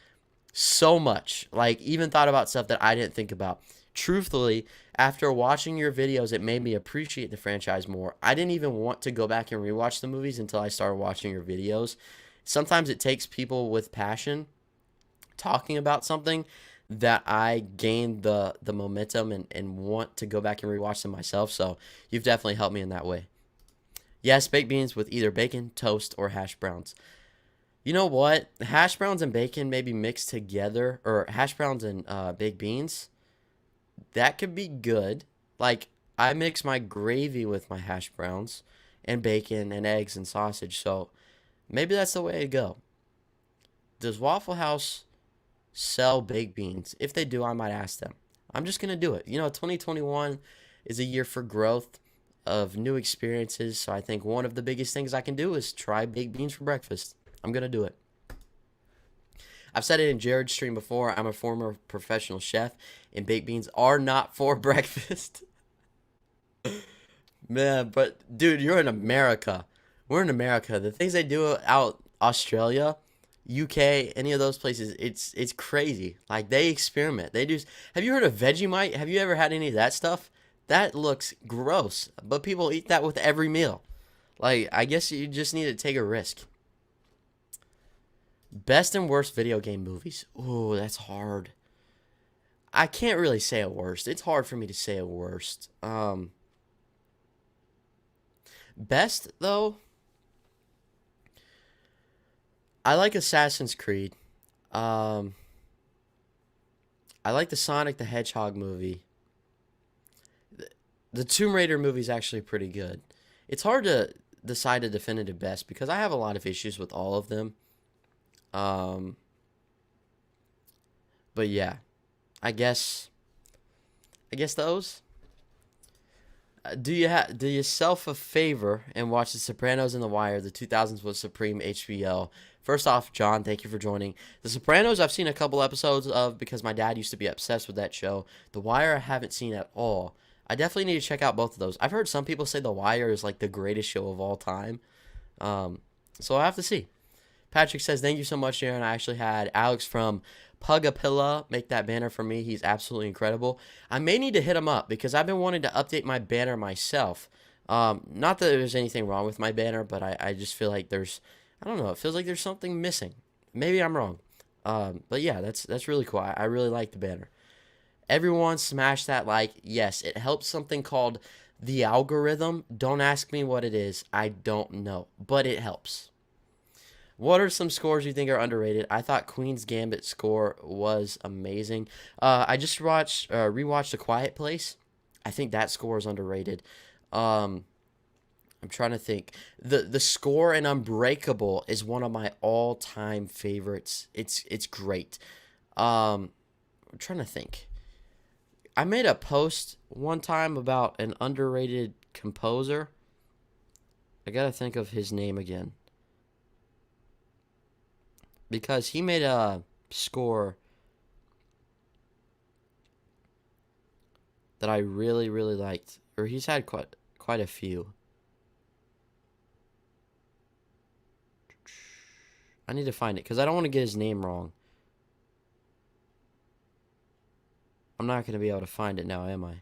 so much. Like, even thought about stuff that I didn't think about. Truthfully, after watching your videos, it made me appreciate the franchise more. I didn't even want to go back and rewatch the movies until I started watching your videos. Sometimes it takes people with passion talking about something that I gain the momentum and want to go back and rewatch them myself. So you've definitely helped me in that way. Yes, baked beans with either bacon, toast, or hash browns. You know what? Hash browns and bacon maybe mixed together, or hash browns and baked beans. That could be good. Like, I mix my gravy with my hash browns and bacon and eggs and sausage, so maybe that's the way to go. Does Waffle House sell baked beans? If they do, I might ask them. I'm just going to do it. You know, 2021 is a year for growth, of new experiences, so I think one of the biggest things I can do is try baked beans for breakfast. I'm going to do it. I've said it in Jared's stream before. I'm a former professional chef, and baked beans are not for breakfast. Man, but dude, you're in America. We're in America. The things they do out Australia, UK, any of those places, it's crazy. Like, they experiment. They do. Have you heard of Vegemite? Have you ever had any of that stuff? That looks gross, but people eat that with every meal. Like, I guess you just need to take a risk. Best and worst video game movies. Ooh, that's hard. I can't really say a worst. It's hard for me to say a worst. Best though, I like Assassin's Creed. Um, I like the Sonic the Hedgehog movie. The Tomb Raider movie is actually pretty good. It's hard to decide a definitive best because I have a lot of issues with all of them. Um, but yeah, I guess those. Do yourself a favor and watch The Sopranos and The Wire? The 2000s was supreme HBO. First off, John, thank you for joining. The Sopranos I've seen a couple episodes of because my dad used to be obsessed with that show. The Wire I haven't seen at all. I definitely need to check out both of those. I've heard some people say The Wire is like the greatest show of all time. Um, so I'll have to see. Patrick says, thank you so much, Jaren. I actually had Alex from Pugapilla make that banner for me. He's absolutely incredible. I may need to hit him up because I've been wanting to update my banner myself. Not that there's anything wrong with my banner, but I just feel like I don't know, it feels like there's something missing. Maybe I'm wrong. But yeah, that's really cool. I really like the banner. Everyone smash that like. Yes, it helps something called the algorithm. Don't ask me what it is. I don't know, but it helps. What are some scores you think are underrated? I thought Queen's Gambit score was amazing. I just rewatched A Quiet Place. I think that score is underrated. I'm trying to think. The score in Unbreakable is one of my all-time favorites. It's great. I'm trying to think. I made a post one time about an underrated composer. I gotta think of his name again. Because he made a score that I really, really liked. Or he's had quite a few. I need to find it because I don't want to get his name wrong. I'm not going to be able to find it now, am I?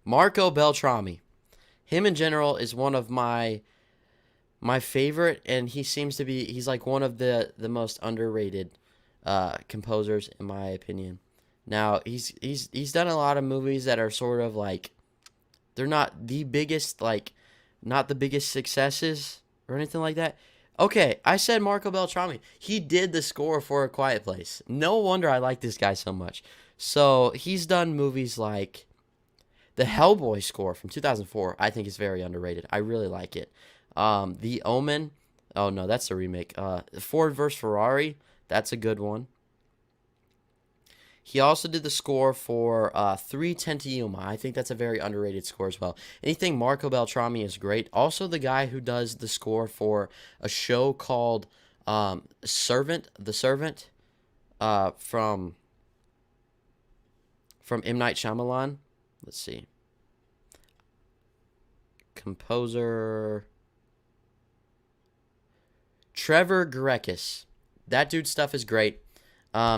Marco Beltrami. Him in general is one of my favorite, and he's like one of the most underrated composers in my opinion. Now he's done a lot of movies that are sort of like they're not the biggest not the biggest successes or anything like that. Okay, I said Marco Beltrami. He did the score for A Quiet Place. No wonder I like this guy so much. So he's done movies like the Hellboy score from 2004. I think is very underrated. I really like it. The Omen. Oh no, that's a remake. Ford vs Ferrari. That's a good one. He also did the score for 3:10 to Yuma. I think that's a very underrated score as well. Anything Marco Beltrami is great. Also, the guy who does the score for a show called Servant, The Servant, from M. Night Shyamalan. Let's see. Composer Trevor Grekus. That dude's stuff is great.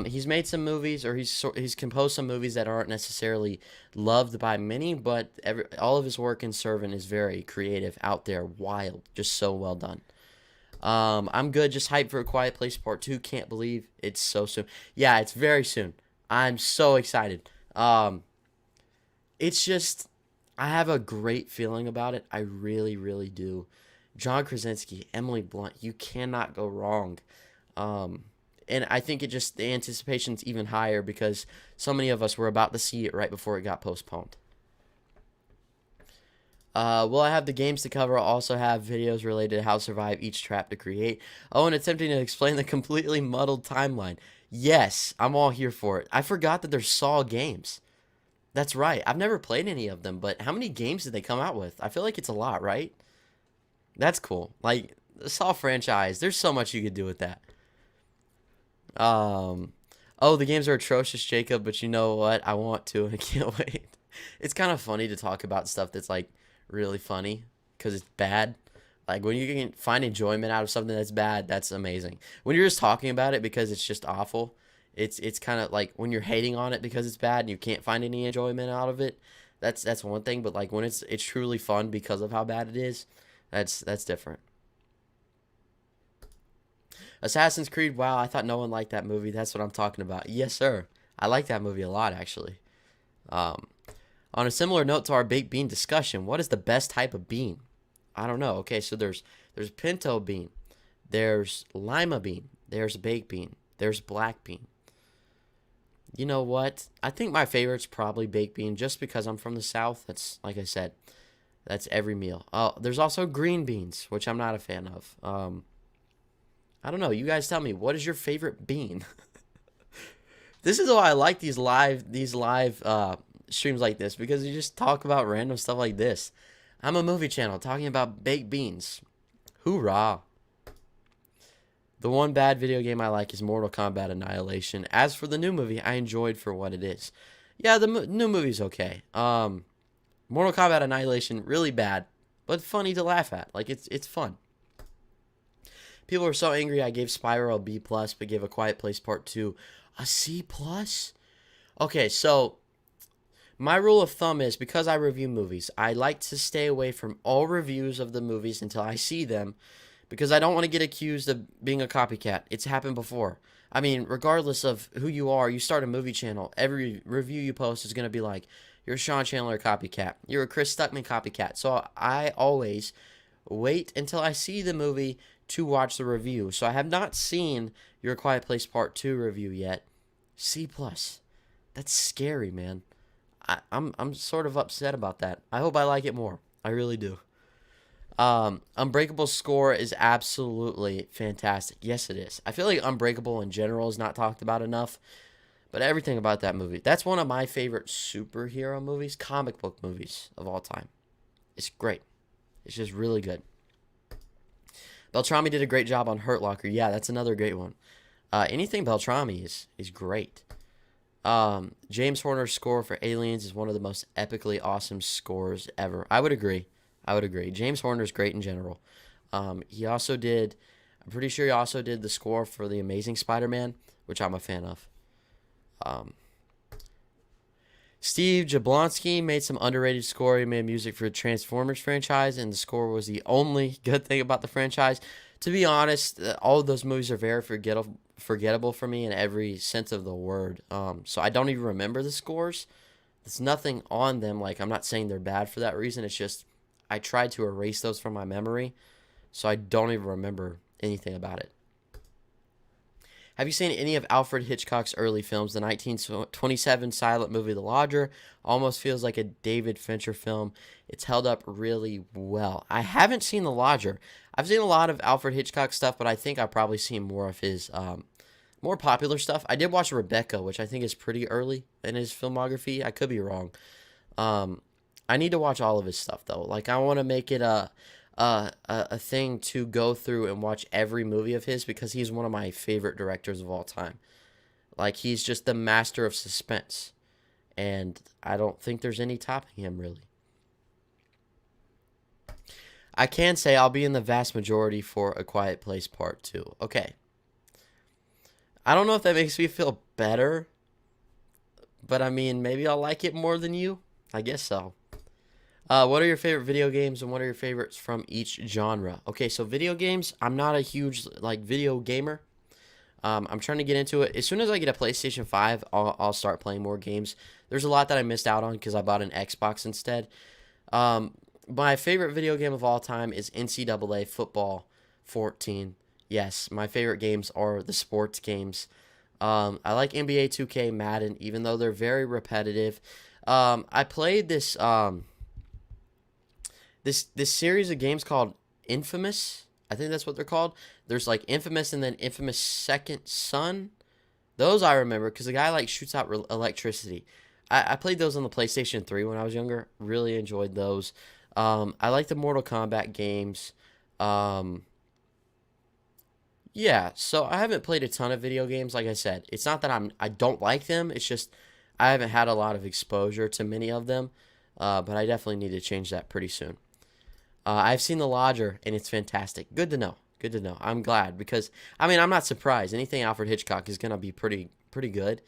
He's made some movies, or he's composed some movies that aren't necessarily loved by many, but all of his work in Servant is very creative, out there, wild, just so well done. I'm good, just hyped for A Quiet Place Part 2. Can't believe it's so soon. Yeah, it's very soon. I'm so excited. It's just, I have a great feeling about it. I really, really do. John Krasinski, Emily Blunt, you cannot go wrong. And I think the anticipation's even higher because so many of us were about to see it right before it got postponed. Will I have the games to cover? I'll also have videos related to how to survive each trap to create. Oh, and attempting to explain the completely muddled timeline. Yes, I'm all here for it. I forgot that there's Saw games. That's right. I've never played any of them, but how many games did they come out with? I feel like it's a lot, right? That's cool. Like, the Saw franchise, there's so much you could do with that. Oh, the games are atrocious, Jacob, but you know what? I want to, and I can't wait. It's kind of funny to talk about stuff that's, like, really funny because it's bad. Like, when you can find enjoyment out of something that's bad, that's amazing. When you're just talking about it because it's just awful, it's kind of like when you're hating on it because it's bad and you can't find any enjoyment out of it, that's one thing. But, like, when it's truly fun because of how bad it is, that's different. Assassin's Creed, wow, I thought no one liked that movie. That's what I'm talking about. Yes, sir. I like that movie a lot, actually. Um, On a similar note to our baked bean discussion, what is the best type of bean? I don't know. Okay, so there's pinto bean, there's lima bean, there's baked bean, there's black bean. You know what? I think my favorite's probably baked bean just because I'm from the South. That's, like I said, that's every meal. Oh, there's also green beans, which I'm not a fan of. I don't know. You guys tell me, what is your favorite bean? This is why I like these live streams like this, because you just talk about random stuff like this. I'm a movie channel talking about baked beans. Hoorah. The one bad video game I like is Mortal Kombat Annihilation. As for the new movie, I enjoyed for what it is. Yeah, the new movie's okay. Mortal Kombat Annihilation, really bad, but funny to laugh at. Like, it's fun. People are so angry I gave Spiral a B+, but gave A Quiet Place Part 2 a C+. Okay, so my rule of thumb is, because I review movies, I like to stay away from all reviews of the movies until I see them, because I don't want to get accused of being a copycat. It's happened before. I mean, regardless of who you are, you start a movie channel, every review you post is going to be like, you're a Sean Chandler copycat, you're a Chris Stuckman copycat. So I always wait until I see the movie to watch the review. So I have not seen your Quiet Place Part 2 review yet. C+. That's scary, man. I'm sort of upset about that. I hope I like it more. I really do. Unbreakable's score is absolutely fantastic. Yes, it is. I feel like Unbreakable in general is not talked about enough, but everything about that movie. That's one of my favorite superhero movies, comic book movies of all time. It's great. It's just really good. Beltrami did a great job on Hurt Locker. Yeah, that's another great one. Anything Beltrami is great. James Horner's score for Aliens is one of the most epically awesome scores ever. I would agree. James Horner's great in general. He also did, I'm pretty sure he also did the score for The Amazing Spider-Man, which I'm a fan of. Steve Jablonski made some underrated score. He made music for the Transformers franchise, and the score was the only good thing about the franchise. To be honest, all of those movies are very forgettable for me in every sense of the word. So I don't even remember the scores. There's nothing on them. Like, I'm not saying they're bad for that reason. It's just I tried to erase those from my memory, so I don't even remember anything about it. Have you seen any of Alfred Hitchcock's early films? The 1927 silent movie The Lodger almost feels like a David Fincher film. It's held up really well. I haven't seen The Lodger. I've seen a lot of Alfred Hitchcock stuff, but I think I've probably seen more of his more popular stuff. I did watch Rebecca, which I think is pretty early in his filmography. I could be wrong. I need to watch all of his stuff, though. Like, I want to make it a thing to go through and watch every movie of his, because he's one of my favorite directors of all time. Like, he's just the master of suspense, and I don't think there's any topping him, really. I can say I'll be in the vast majority for A Quiet Place Part 2. Okay. I don't know if that makes me feel better, but I mean, maybe I'll like it more than you. I guess so. What are your favorite video games, and what are your favorites from each genre? Okay, so video games, I'm not a huge video gamer. I'm trying to get into it. As soon as I get a PlayStation 5, I'll start playing more games. There's a lot that I missed out on because I bought an Xbox instead. My favorite video game of all time is NCAA Football 14. Yes, my favorite games are the sports games. I like NBA 2K, Madden, even though they're very repetitive. I played this this series of games called Infamous. I think that's what they're called. There's like Infamous and then Infamous Second Son. Those I remember because the guy shoots out electricity. I played those on the PlayStation 3 when I was younger. Really enjoyed those. I like the Mortal Kombat games. Yeah, so I haven't played a ton of video games. Like I said, it's not that I don't like them. It's just I haven't had a lot of exposure to many of them. But I definitely need to change that pretty soon. I've seen The Lodger, and it's fantastic. Good to know. Good to know. I'm glad because, I mean, I'm not surprised. Anything Alfred Hitchcock is going to be pretty good.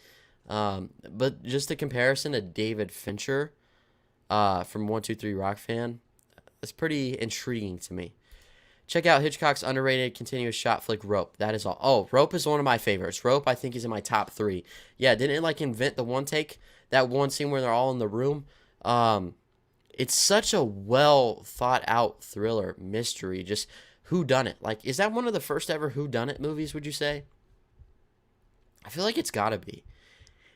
But just a comparison to David Fincher from 123 Rock Fan, it's pretty intriguing to me. Check out Hitchcock's underrated continuous shot flick, Rope. That is all. Oh, Rope is one of my favorites. Rope, I think, is in my top 3. Yeah, didn't it invent the one take? That one scene where they're all in the room? Um, it's such a well thought out thriller mystery. Just who done it? Like, is that one of the first ever who done it movies? Would you say? I feel like it's gotta be.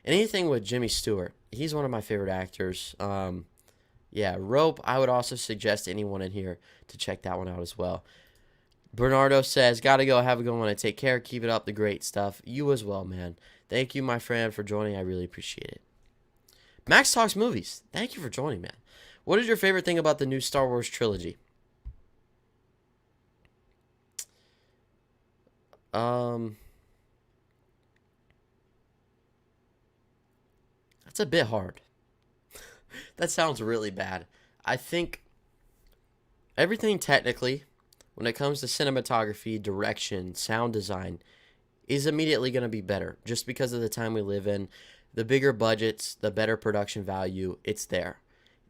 Anything with Jimmy Stewart, he's one of my favorite actors. Yeah, Rope. I would also suggest anyone in here to check that one out as well. Bernardo says, "Gotta go. Have a good one and take care. Keep it up. The great stuff. You as well, man. Thank you, my friend, for joining. I really appreciate it." Max Talks Movies. Thank you for joining, man. What is your favorite thing about the new Star Wars trilogy? Um, that's a bit hard. That sounds really bad. I think everything technically, when it comes to cinematography, direction, sound design, is immediately going to be better just because of the time we live in. The bigger budgets, the better production value, it's there.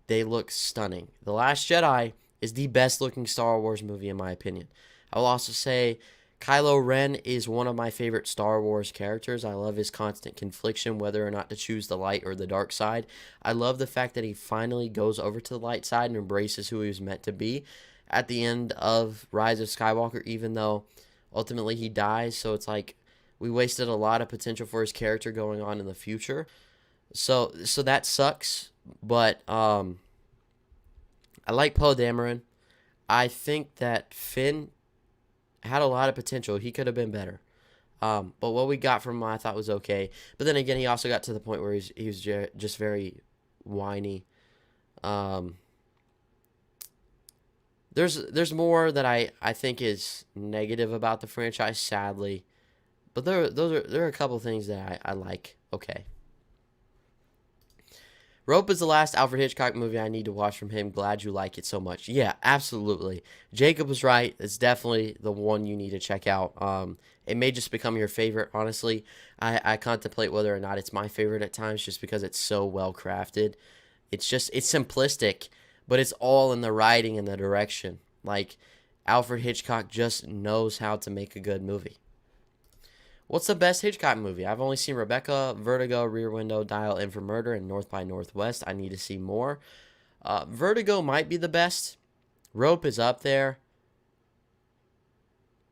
They look stunning. The Last Jedi is the best looking Star Wars movie, in my opinion. I will also say Kylo Ren is one of my favorite Star Wars characters. I love his constant confliction, whether or not to choose the light or the dark side. I love the fact that he finally goes over to the light side and embraces who he was meant to be at the end of Rise of Skywalker, even though ultimately he dies. So it's like we wasted a lot of potential for his character going on in the future. So that sucks. But I like Poe Dameron. I think that Finn had a lot of potential. He could have been better. But what we got from him, I thought was okay. But then again, he also got to the point where he was just very whiny. Um, there's more that I think is negative about the franchise, sadly. But there are a couple things that I like. Okay. Rope is the last Alfred Hitchcock movie I need to watch from him. Glad you like it so much. Yeah, absolutely. Jacob was right. It's definitely the one you need to check out. It may just become your favorite, honestly. I contemplate whether or not it's my favorite at times just because it's so well crafted. It's simplistic, but it's all in the writing and the direction. Like, Alfred Hitchcock just knows how to make a good movie. What's the best Hitchcock movie? I've only seen Rebecca, Vertigo, Rear Window, Dial M for Murder, and North by Northwest. I need to see more. Vertigo might be the best. Rope is up there.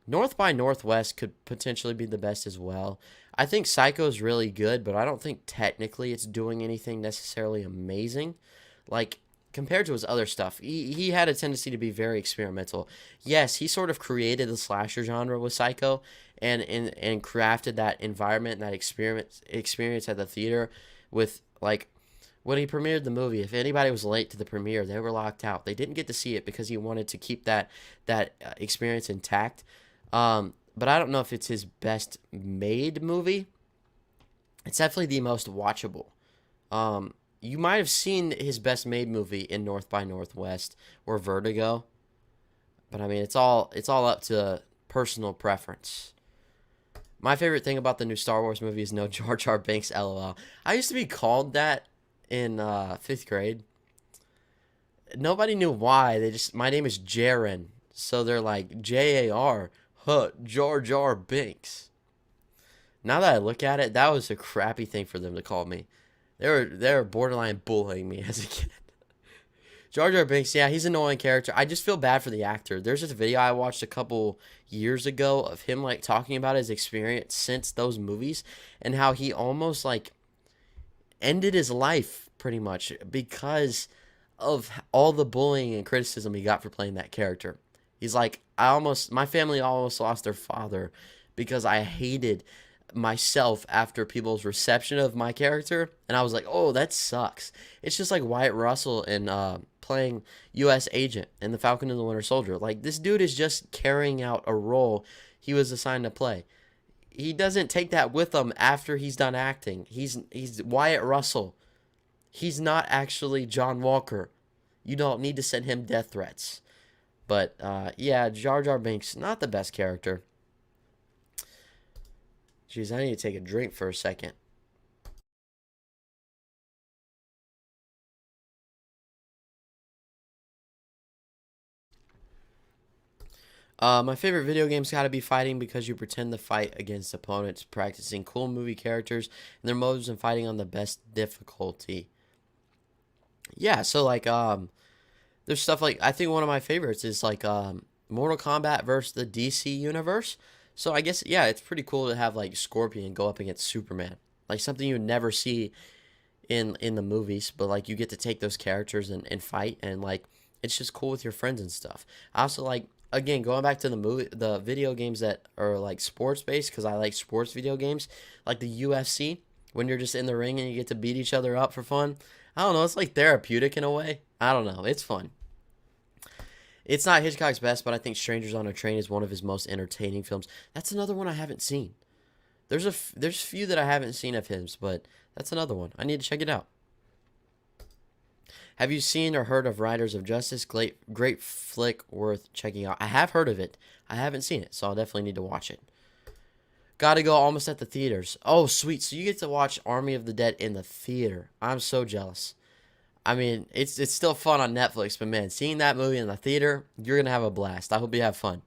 North by Northwest could potentially be the best as well. I think Psycho is really good, but I don't think technically it's doing anything necessarily amazing. Like, compared to his other stuff, he had a tendency to be very experimental. Yes, he sort of created the slasher genre with Psycho and crafted that environment and that experience at the theater with, like, when he premiered the movie. If anybody was late to the premiere, they were locked out. They didn't get to see it because he wanted to keep that experience intact. But I don't know if it's his best made movie. It's definitely the most watchable. You might have seen his best made movie in North by Northwest or Vertigo, but I mean it's all up to personal preference. My favorite thing about the new Star Wars movie is no Jar Jar Binks. LOL. I used to be called that in 5th grade. Nobody knew why. My name is Jaren, so they're like JAR. Huh, Jar Jar Binks. Now that I look at it, that was a crappy thing for them to call me. They were borderline bullying me as a kid. Jar Jar Binks, yeah, he's an annoying character. I just feel bad for the actor. There's this video I watched a couple years ago of him like talking about his experience since those movies and how he almost like ended his life pretty much because of all the bullying and criticism he got for playing that character. He's like, my family almost lost their father because I hated myself after people's reception of my character, and I was like, oh, that sucks. It's just like Wyatt Russell in playing U.S. agent in The Falcon and the Winter Soldier. Like, this dude is just carrying out a role he was assigned to play. He doesn't take that with him after he's done acting. He's Wyatt Russell. He's not actually John Walker. You don't need to send him death threats. But yeah, Jar Jar Binks, not the best character. Jeez, I need to take a drink for a second. My favorite video game's gotta be fighting because you pretend to fight against opponents, practicing cool movie characters and their moves and fighting on the best difficulty. Yeah, so like there's stuff like I think one of my favorites is like Mortal Kombat versus the DC universe. So I guess yeah, it's pretty cool to have like Scorpion go up against Superman. Like something you would never see in the movies, but like you get to take those characters and fight and like it's just cool with your friends and stuff. I also like again going back to the video games that are like sports based because I like sports video games like the UFC when you're just in the ring and you get to beat each other up for fun. I don't know, it's like therapeutic in a way. I don't know, it's fun. It's not Hitchcock's best, but I think Strangers on a Train is one of his most entertaining films. That's another one I haven't seen. There's a few that I haven't seen of his, but that's another one. I need to check it out. Have you seen or heard of Riders of Justice? Great flick worth checking out. I have heard of it. I haven't seen it, so I'll definitely need to watch it. Gotta go almost at the theaters. Oh, sweet. So you get to watch Army of the Dead in the theater. I'm so jealous. I mean, it's still fun on Netflix, but man, seeing that movie in the theater, you're gonna have a blast. I hope you have fun.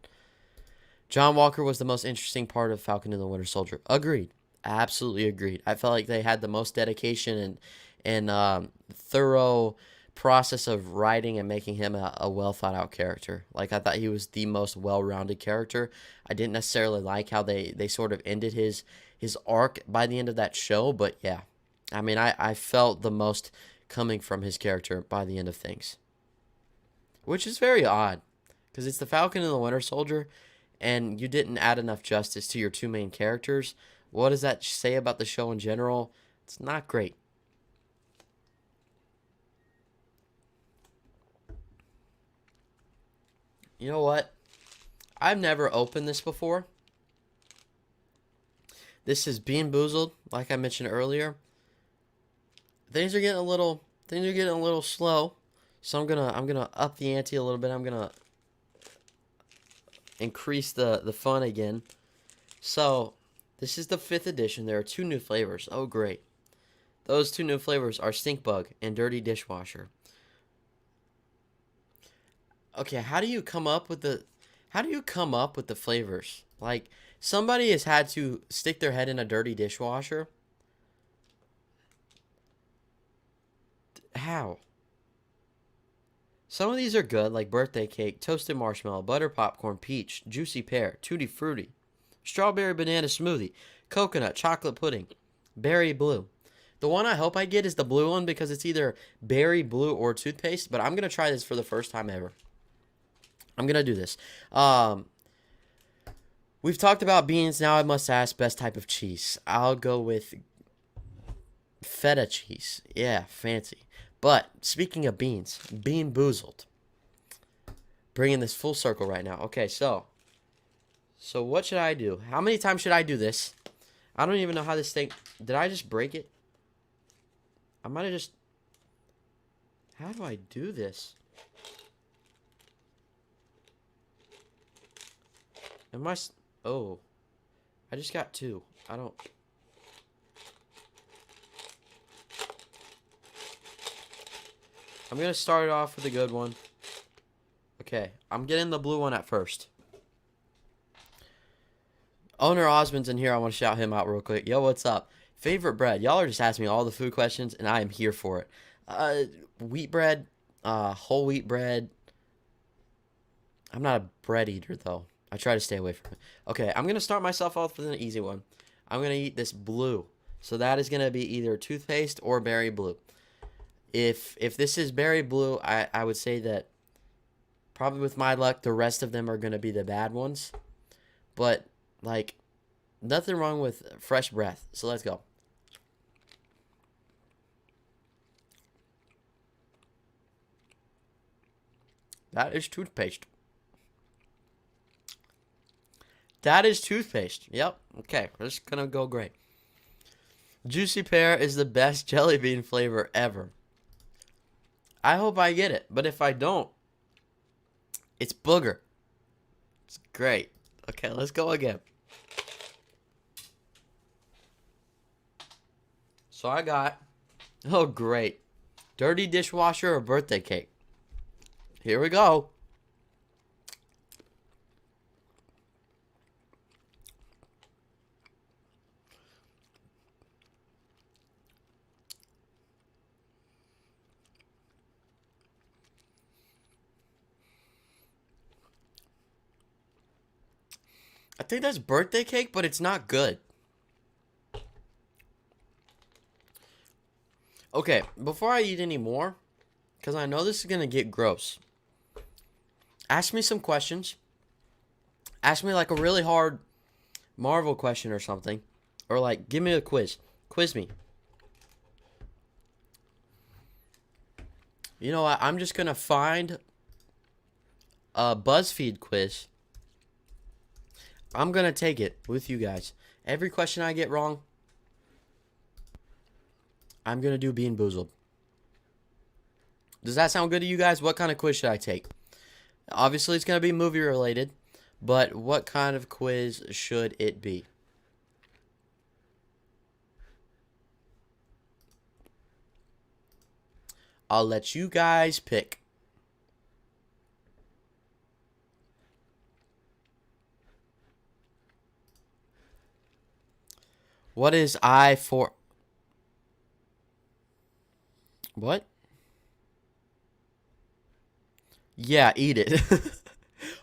John Walker was the most interesting part of Falcon and the Winter Soldier. Agreed. Absolutely agreed. I felt like they had the most dedication and thorough process of writing and making him a well thought out character. Like I thought he was the most well rounded character. I didn't necessarily like how they sort of ended his arc by the end of that show, but yeah. I mean I felt the most coming from his character by the end of things. Which is very odd. Because it's the Falcon and the Winter Soldier, and you didn't add enough justice to your two main characters. What does that say about the show in general? It's not great. You know what? I've never opened this before. This is Bean Boozled, like I mentioned earlier. Things are getting a little slow. So I'm gonna up the ante a little bit. I'm gonna increase the fun again. So this is the 5th edition. There are 2 new flavors. Oh great. Those 2 new flavors are Stink Bug and Dirty Dishwasher. Okay, how do you come up with the flavors? Like somebody has had to stick their head in a dirty dishwasher. How? Some of these are good, like birthday cake, toasted marshmallow, butter popcorn, peach, juicy pear, tutti frutti, strawberry banana smoothie, coconut, chocolate pudding, berry blue. The one I hope I get is the blue one because it's either berry blue or toothpaste, but I'm going to try this for the first time ever. I'm going to do this. Um, we've talked about beans. Now I must ask best type of cheese. I'll go with feta cheese. Yeah, fancy. But speaking of beans, Bean Boozled. Bringing this full circle right now. Okay, so what should I do? How many times should I do this? I don't even know how this thing... Did I just break it? I might have just... How do I do this? Am I... Oh. I just got 2. I don't... I'm going to start it off with a good one. Okay, I'm getting the blue one at first. Owner Osmond's in here. I want to shout him out real quick. Yo, what's up? Favorite bread? Y'all are just asking me all the food questions, and I am here for it. Wheat bread, whole wheat bread. I'm not a bread eater, though. I try to stay away from it. Okay, I'm going to start myself off with an easy one. I'm going to eat this blue. So that is going to be either toothpaste or berry blue. If this is berry blue, I would say that probably with my luck, the rest of them are going to be the bad ones. But, like, nothing wrong with fresh breath. So let's go. That is toothpaste. That is toothpaste. Yep. Okay. This is going to go great. Juicy pear is the best jelly bean flavor ever. I hope I get it. But if I don't, it's booger. It's great. Okay, let's go again. So I got, oh great, dirty dishwasher or birthday cake. Here we go. I think that's birthday cake, but it's not good. Okay, before I eat any more, because I know this is going to get gross, ask me some questions. Ask me like a really hard Marvel question or something. Or like, give me a quiz. Quiz me. You know what? I'm just going to find a BuzzFeed quiz. I'm going to take it with you guys. Every question I get wrong, I'm going to do Bean Boozled. Does that sound good to you guys? What kind of quiz should I take? Obviously, it's going to be movie related. But what kind of quiz should it be? I'll let you guys pick. What is I for? What? Yeah, eat it.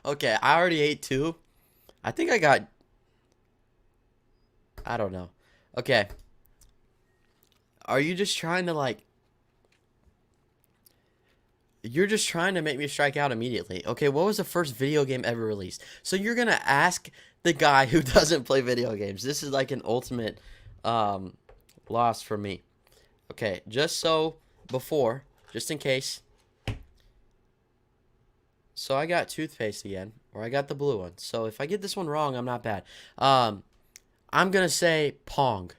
Okay, I already ate two. I think I got... I don't know. Okay. Are you just trying to like... You're just trying to make me strike out immediately. Okay, what was the first video game ever released? So you're going to ask the guy who doesn't play video games. This is like an ultimate loss for me. Okay, just so before, just in case. So I got toothpaste again, or I got the blue one. So if I get this one wrong, I'm not bad. I'm going to say Pong.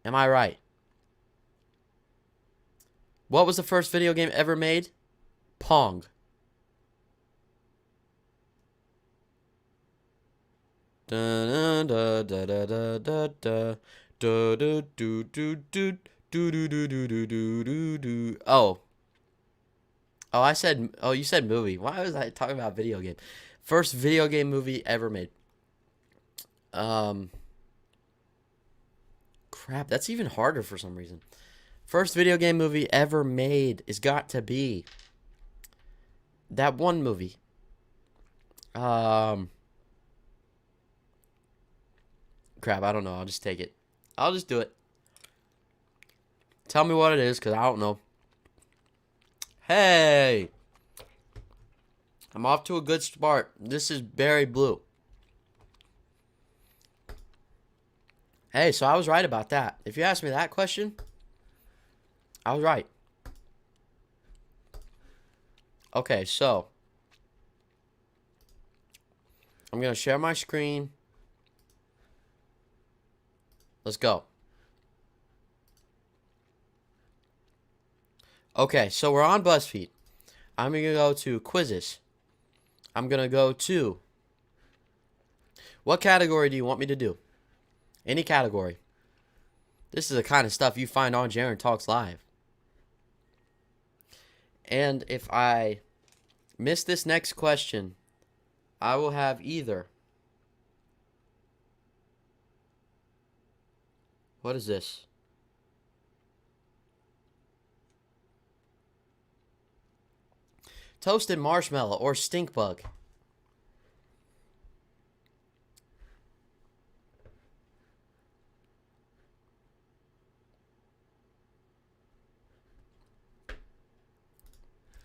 Am I right? What was the first video game ever made? Pong. Da da da da da da da da do do do do do do do do do do do. Oh. Oh, I said. Oh, you said movie. Why was I talking about video game? First video game movie ever made. Crap. That's even harder for some reason. First video game movie ever made is got to be that one movie. Crap, I don't know. I'll just take it. I'll just do it. Tell me what it is, because I don't know. Hey! I'm off to a good start. This is berry blue. Hey, so I was right about that. If you asked me that question, I was right. Okay, so I'm going to share my screen. Let's go. Okay, so we're on BuzzFeed. I'm going to go to quizzes. I'm going to go to... What category do you want me to do? Any category. This is the kind of stuff you find on Jaren Talks Live. And if I miss this next question, I will have either... What is this? Toasted marshmallow or stink bug.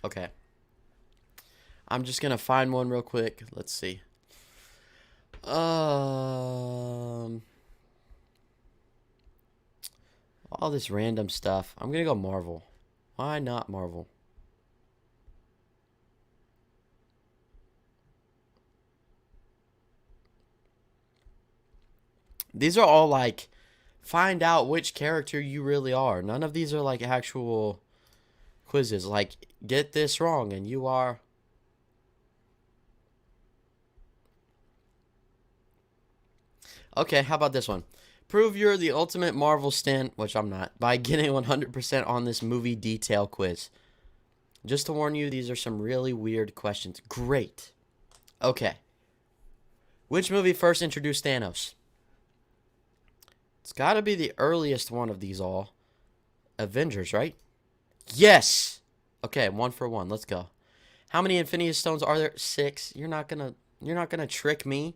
Okay. I'm just going to find one real quick. Let's see. All this random stuff. I'm going to go Marvel. Why not Marvel? These are all like, find out which character you really are. None of these are like actual quizzes. Like, get this wrong and you are... Okay, how about this one? Prove you're the ultimate Marvel stan, which I'm not, by getting 100% on this movie detail quiz. Just to warn you, these are some really weird questions. Great. Okay. Which movie first introduced Thanos? It's got to be the earliest one of these all. Avengers, right? Yes! Okay, 1 for 1. Let's go. How many Infinity Stones are there? 6. You're not gonna trick me.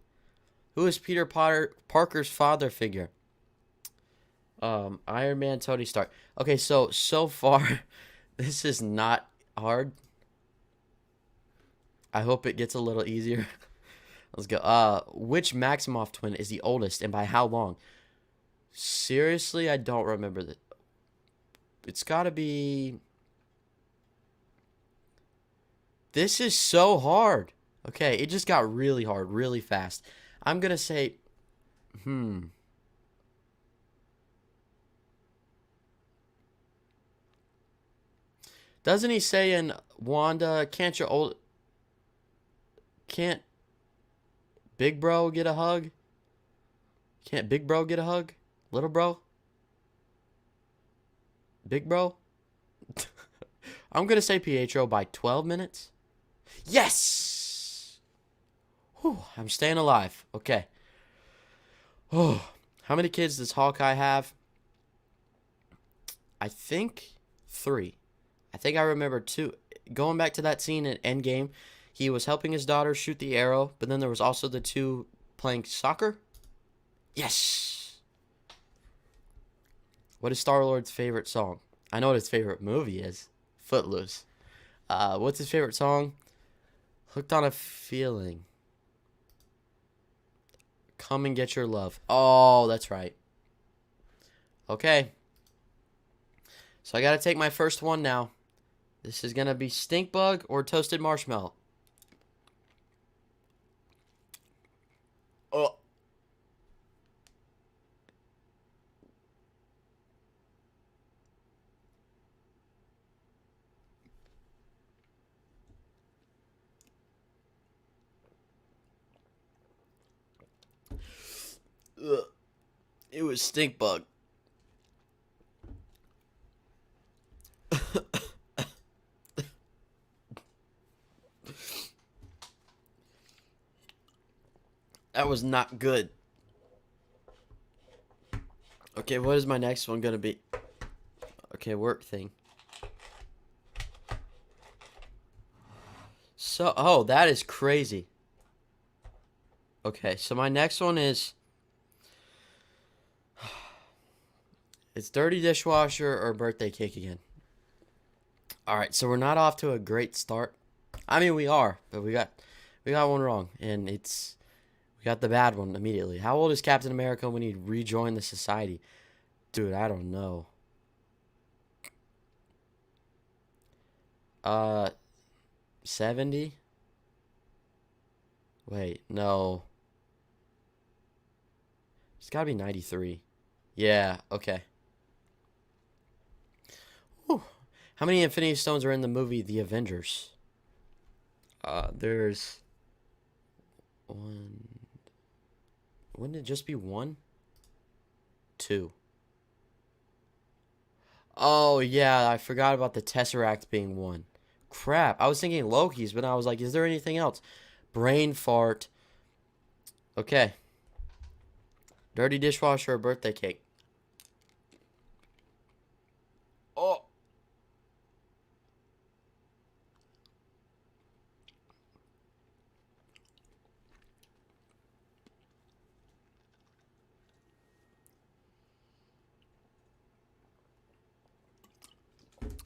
Who is Peter Potter Parker's father figure? Iron Man, Tony Stark. Okay, so far, this is not hard. I hope it gets a little easier. Let's go. Which Maximoff twin is the oldest and by how long? Seriously, I don't remember that. It's gotta be. This is so hard. Okay, it just got really hard, really fast. I'm gonna say, Doesn't he say in Wanda, can't Big Bro get a hug? Can't Big Bro get a hug? Little Bro? Big Bro? I'm gonna say Pietro by 12 minutes. Yes! Whew, I'm staying alive. Okay. Oh, how many kids does Hawkeye have? I think 3. I think I remember 2. Going back to that scene in Endgame, he was helping his daughter shoot the arrow, but then there was also the 2 playing soccer. Yes! What is Star-Lord's favorite song? I know what his favorite movie is. Footloose. What's his favorite song? Hooked on a Feeling. Come and Get Your Love. Oh, that's right. Okay. So I got to take my first one now. This is going to be stink bug or toasted marshmallow. Oh. Ugh. It was stink bug. That was not good. Okay, what is my next one gonna be? Okay, work thing. So, oh, that is crazy. Okay, so my next one is... It's dirty dishwasher or birthday cake again. Alright, so we're not off to a great start. I mean, we are, but we got one wrong, and we got the bad one immediately. How old is Captain America when he rejoined the society? Dude, I don't know. 70? Wait, no. It's gotta be 93. Yeah, okay. Whew. How many Infinity Stones are in the movie The Avengers? There's one. Wouldn't it just be 1? 2. Oh, yeah, I forgot about the Tesseract being 1. Crap, I was thinking Loki's, but I was like, is there anything else? Brain fart. Okay. Dirty dishwasher or birthday cake? Oh.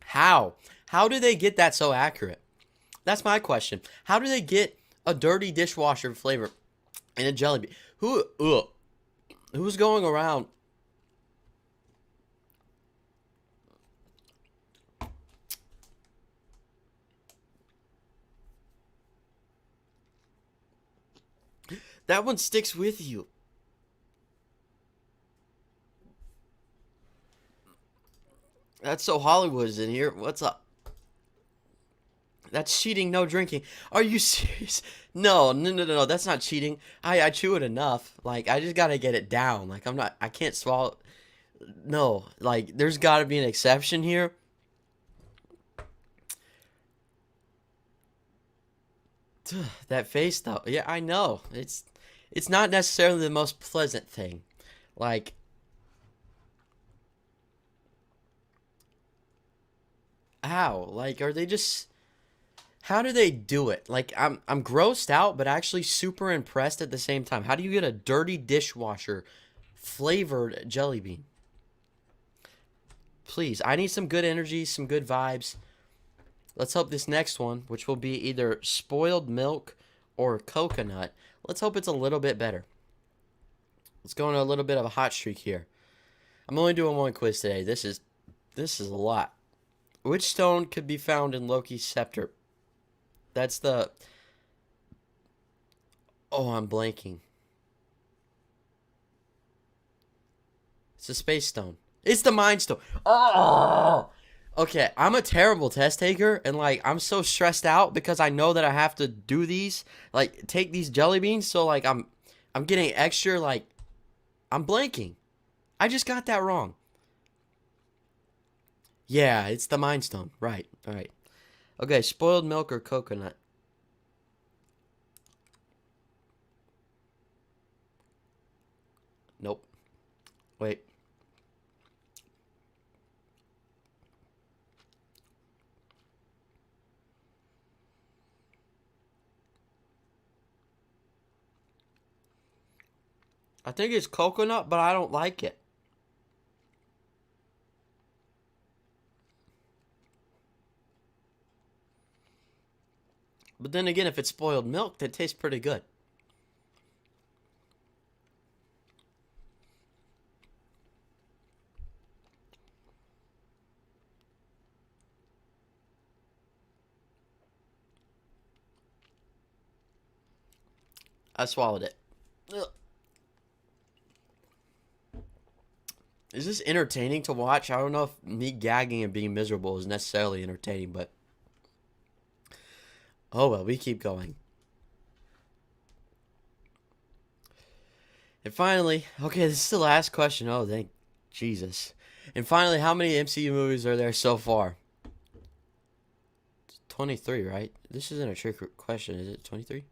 How? How do they get that so accurate? That's my question. How do they get a dirty dishwasher flavor in a jelly bean? Who's going around? That one sticks with you. That's so Hollywood's in here. What's up? That's cheating, no drinking. Are you serious? No. That's not cheating. I chew it enough. Like, I just gotta get it down. Like, I can't swallow. No, like, there's gotta be an exception here. That face, though. Yeah, I know. It's not necessarily the most pleasant thing. Like, how? Like, are they just... How do they do it? Like I'm grossed out, but actually super impressed at the same time. How do you get a dirty dishwasher flavored jelly bean? Please, I need some good energy, some good vibes. Let's hope this next one, which will be either spoiled milk or coconut, let's hope it's a little bit better. Let's go on a little bit of a hot streak here. I'm only doing one quiz today. This is a lot. Which stone could be found in Loki's scepter? That's the... Oh, I'm blanking. It's the space stone. It's the mind stone. Oh! Okay, I'm a terrible test taker, and, like, I'm so stressed out because I know that I have to do these, like, take these jelly beans, so, like, I'm getting extra, like, I'm blanking. I just got that wrong. Yeah, it's the mind stone. Right, all right. Okay, spoiled milk or coconut? Nope. Wait. I think it's coconut, but I don't like it. But then again, if it's spoiled milk, that tastes pretty good. I swallowed it. Ugh. Is this entertaining to watch? I don't know if me gagging and being miserable is necessarily entertaining, but... Oh well, we keep going. And finally, okay, this is the last question. Oh, thank Jesus. And finally, how many MCU movies are there so far? 23, right? This isn't a trick question, is it? 23?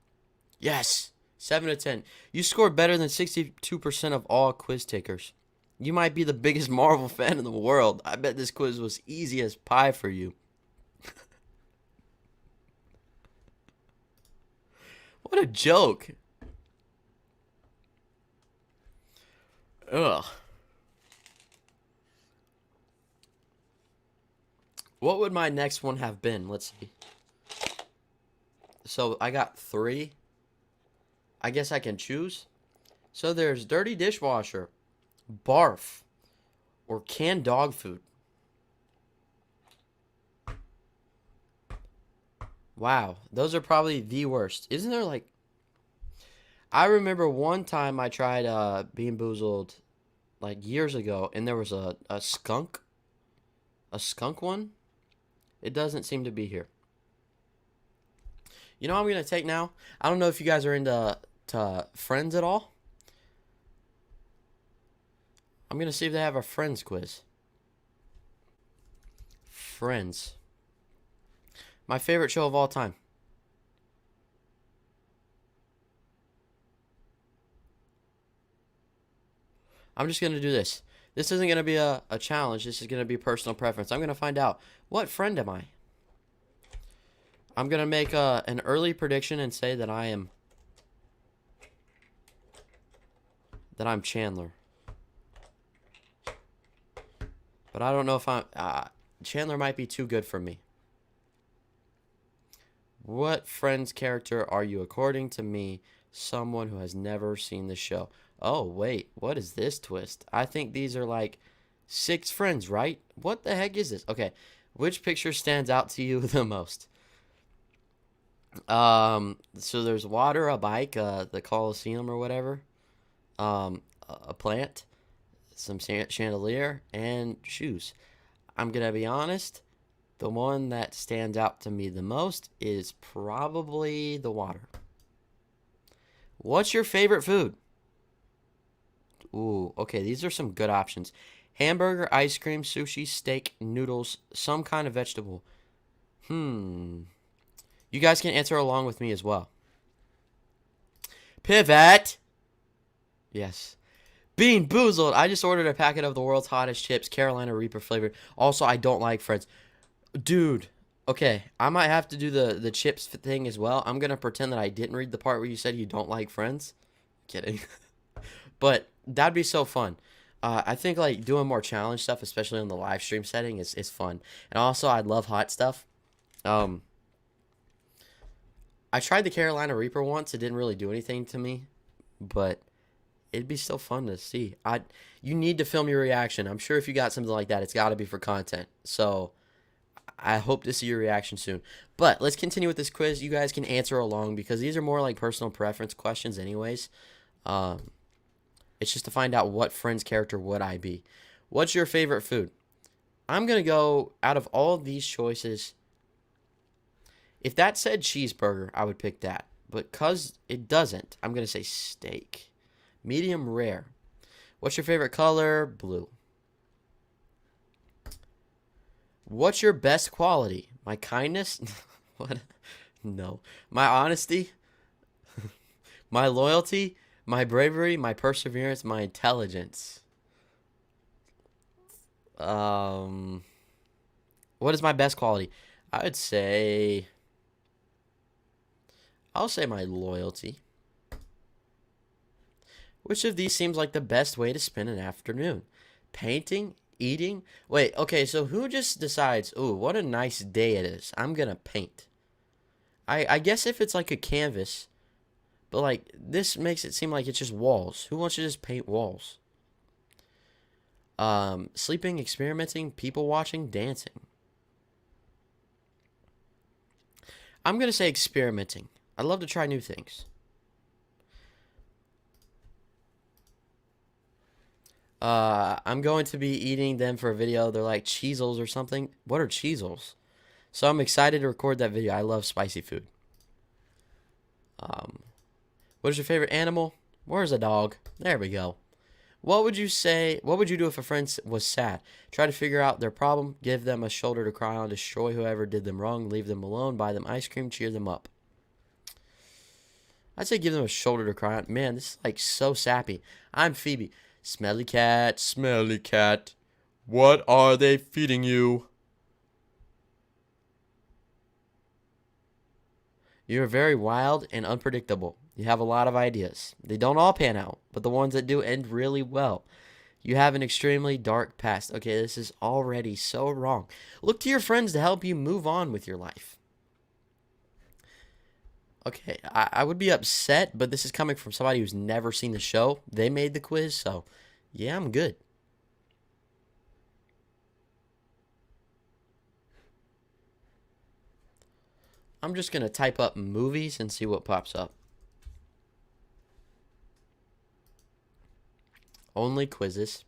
Yes! 7 to 10. You scored better than 62% of all quiz takers. You might be the biggest Marvel fan in the world. I bet this quiz was easy as pie for you. What a joke. Ugh. What would my next one have been? Let's see. So I got 3. I guess I can choose. So there's dirty dishwasher, barf, or canned dog food. Wow, those are probably the worst. Isn't there like... I remember one time I tried Bean Boozled like years ago, and there was a skunk. A skunk one? It doesn't seem to be here. You know what I'm going to take now? I don't know if you guys are into Friends at all. I'm going to see if they have a Friends quiz. Friends. My favorite show of all time. I'm just going to do this. This isn't going to be a challenge. This is going to be personal preference. I'm going to find out, what friend am I? I'm going to make an early prediction and say that I'm Chandler. But I don't know if Chandler might be too good for me. What Friends character are you? According to me, someone who has never seen the show. Oh, wait. What is this twist? I think these are like 6 friends, right? What the heck is this? Okay. Which picture stands out to you the most? So there's water, a bike, the Coliseum or whatever. A plant, some chandelier, and shoes. I'm going to be honest. The one that stands out to me the most is probably the water. What's your favorite food? Ooh, okay, these are some good options. Hamburger, ice cream, sushi, steak, noodles, some kind of vegetable. You guys can answer along with me as well. Pivot! Yes. Bean Boozled. I just ordered a packet of the world's hottest chips, Carolina Reaper flavored. Also, I don't like Friends. Dude. Okay, I might have to do the chips thing as well. I'm gonna pretend that I didn't read the part where you said you don't like Friends. Kidding. But that'd be so fun. I think like doing more challenge stuff, especially on the live stream setting, is fun. And also, I love hot stuff. Um, I tried the Carolina Reaper once. It didn't really do anything to me, but it'd be still fun to see. You need to film your reaction. I'm sure if you got something like that, it's got to be for content. So I hope to see your reaction soon. But let's continue with this quiz. You guys can answer along because these are more like personal preference questions, anyways. Um, it's just to find out what Friends character would I be. What's your favorite food? I'm gonna go out of all of these choices. If that said cheeseburger, I would pick that. But cause it doesn't, I'm gonna say steak. Medium rare. What's your favorite color? Blue. What's your best quality? My kindness? What? No. My honesty? My loyalty? My bravery? My perseverance? My intelligence? What is my best quality? I would say... I'll say my loyalty. Which of these seems like the best way to spend an afternoon? Painting? Eating? Wait, okay, so who just decides, ooh, what a nice day it is. I'm gonna paint. I guess if it's like a canvas, but like this makes it seem like it's just walls. Who wants to just paint walls? Sleeping, experimenting, people watching, dancing. I'm gonna say experimenting. I love to try new things. I'm going to be eating them for a video. They're like Cheezels or something. What are Cheezels? So I'm excited to record that video. I love spicy food. What is your favorite animal? Where's a dog? There we go. What would you say? What would you do if a friend was sad? Try to figure out their problem. Give them a shoulder to cry on. Destroy whoever did them wrong. Leave them alone. Buy them ice cream. Cheer them up. I'd say give them a shoulder to cry on. Man, this is like so sappy. I'm Phoebe. Smelly cat, smelly cat. What are they feeding you? You're very wild and unpredictable. You have a lot of ideas. They don't all pan out, but the ones that do end really well. You have an extremely dark past. Okay, this is already so wrong. Look to your friends to help you move on with your life. Okay, I would be upset, but this is coming from somebody who's never seen the show. They made the quiz, so yeah, I'm good. I'm just going to type up movies and see what pops up. Only quizzes.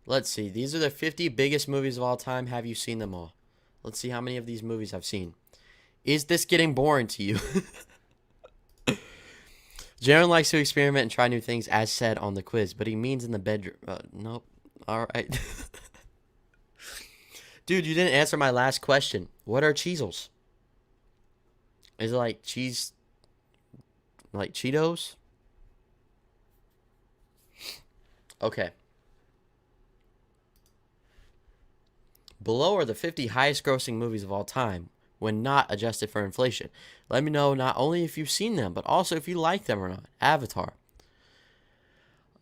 Let's see. These are the 50 biggest movies of all time. Have you seen them all? Let's see how many of these movies I've seen. Is this getting boring to you? Jaren likes to experiment and try new things, as said on the quiz, but he means in the bedroom. Nope. All right. Dude, you didn't answer my last question. What are Cheezels? Is it like cheese, like Cheetos? Okay. Below are the 50 highest grossing movies of all time when not adjusted for inflation. Let me know not only if you've seen them, but also if you like them or not. Avatar.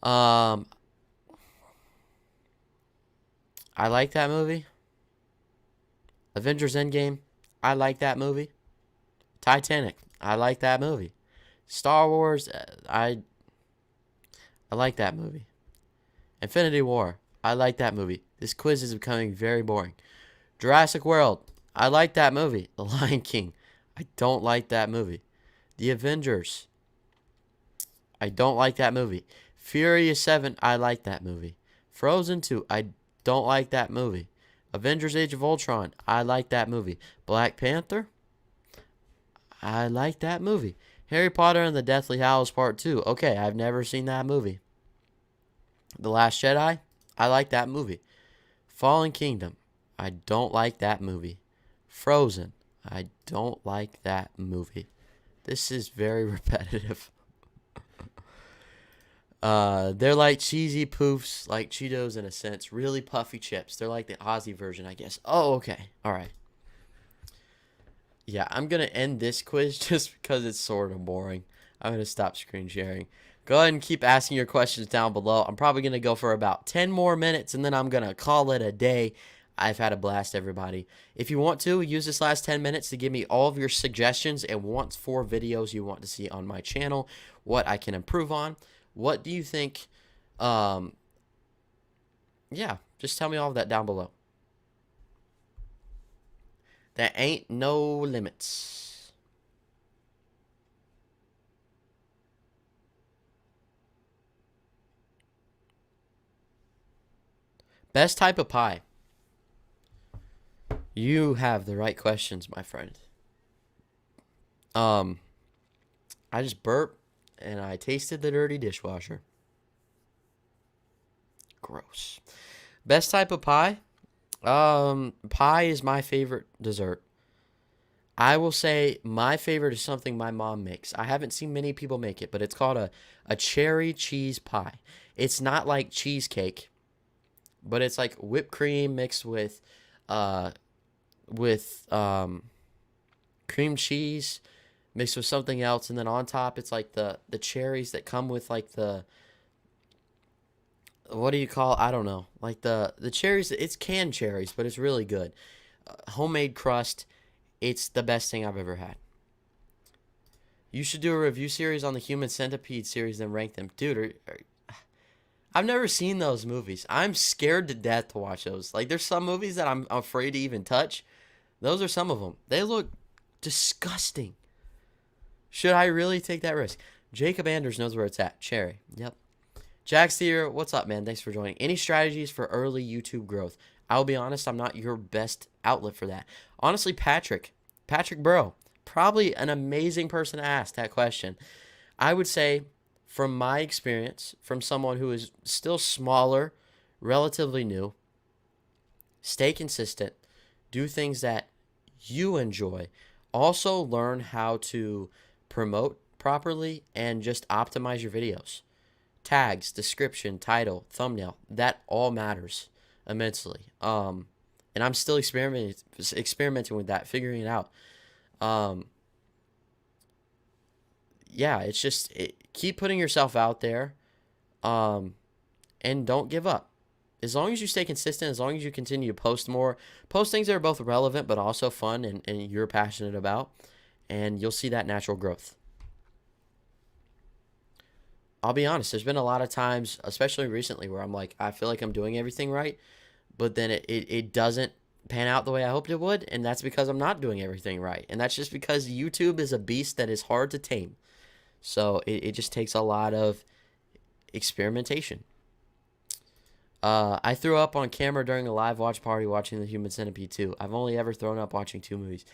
I like that movie. Avengers Endgame. I like that movie. Titanic. I like that movie. Star Wars. I like that movie. Infinity War. I like that movie. This quiz is becoming very boring. Jurassic World. I like that movie. The Lion King. I don't like that movie. The Avengers. I don't like that movie. Furious 7. I like that movie. Frozen 2. I don't like that movie. Avengers Age of Ultron. I like that movie. Black Panther. I like that movie. Harry Potter and the Deathly Hallows Part 2. Okay, I've never seen that movie. The Last Jedi. I like that movie. Fallen Kingdom. I don't like that movie. Frozen. I don't like that movie. This is very repetitive. They're like cheesy poofs, like Cheetos in a sense. Really puffy chips. They're like the Aussie version, I guess. Oh, okay. All right. Yeah, I'm gonna end this quiz just because it's sort of boring. I'm gonna stop screen sharing. Go ahead and keep asking your questions down below. I'm probably gonna go for about 10 more minutes and then I'm gonna call it a day. I've had a blast, everybody. If you want to, use this last 10 minutes to give me all of your suggestions and wants for videos you want to see on my channel, what I can improve on. What do you think? Yeah, just tell me all of that down below. There ain't no limits. Best type of pie. You have the right questions, my friend. I just burped and I tasted the dirty dishwasher. Gross. Best type of pie? Pie is my favorite dessert. I will say my favorite is something my mom makes. I haven't seen many people make it, but it's called a cherry cheese pie. It's not like cheesecake, but it's like whipped cream mixed uh with cream cheese mixed with something else, and then on top it's like the cherries that come with like the, what do you call, I don't know, like the cherries. It's canned cherries, but it's really good. Homemade crust. It's the best thing I've ever had. You should do a review series on the Human Centipede series and rank them. Dude, I've never seen those movies. I'm scared to death to watch those. Like, there's some movies that I'm afraid to even touch. Those are some of them. They look disgusting. Should I really take that risk? Jacob Anders knows where it's at. Cherry. Yep. Jax here. What's up, man? Thanks for joining. Any strategies for early YouTube growth? I'll be honest, I'm not your best outlet for that. Honestly, Patrick Burrow, probably an amazing person to ask that question. I would say, from my experience, from someone who is still smaller, relatively new, stay consistent, do things that you enjoy. Also learn how to promote properly and just optimize your videos. Tags, description, title, thumbnail, that all matters immensely. And I'm still experimenting with that, figuring it out. Yeah, it's just keep putting yourself out there, and don't give up. As long as you stay consistent, as long as you continue to post things that are both relevant but also fun and you're passionate about, and you'll see that natural growth. I'll be honest, there's been a lot of times, especially recently, where I'm like, I feel like I'm doing everything right, but then it doesn't pan out the way I hoped it would, and that's because I'm not doing everything right. And that's just because YouTube is a beast that is hard to tame. So it just takes a lot of experimentation. I threw up on camera during a live watch party watching The Human Centipede 2. I've only ever thrown up watching 2 movies.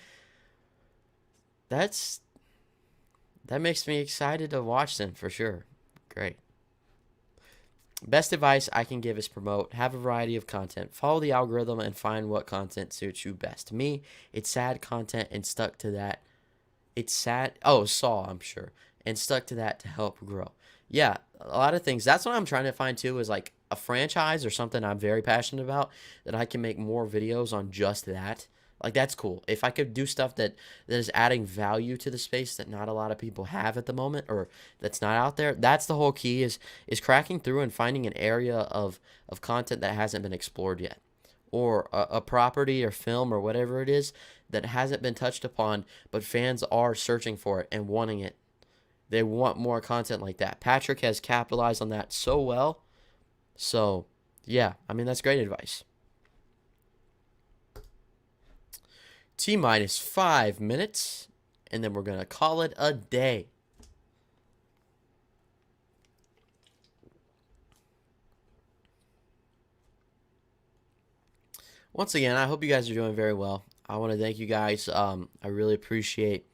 That makes me excited to watch them for sure. Great. Best advice I can give is promote, have a variety of content, follow the algorithm, and find what content suits you best. To me, it's sad content and stuck to that. It's sad. Oh, Saw, I'm sure. And stuck to that to help grow. Yeah, a lot of things. That's what I'm trying to find too, is like a franchise or something I'm very passionate about that I can make more videos on just that. Like, that's cool. If I could do stuff that is adding value to the space that not a lot of people have at the moment, or that's not out there, that's the whole key, is cracking through and finding an area of content that hasn't been explored yet, or a property or film or whatever it is that hasn't been touched upon, but fans are searching for it and wanting it. They want more content like that. Patrick has capitalized on that so well. So, yeah, I mean, that's great advice. T-minus 5 minutes, and then we're going to call it a day. Once again, I hope you guys are doing very well. I want to thank you guys. I really appreciate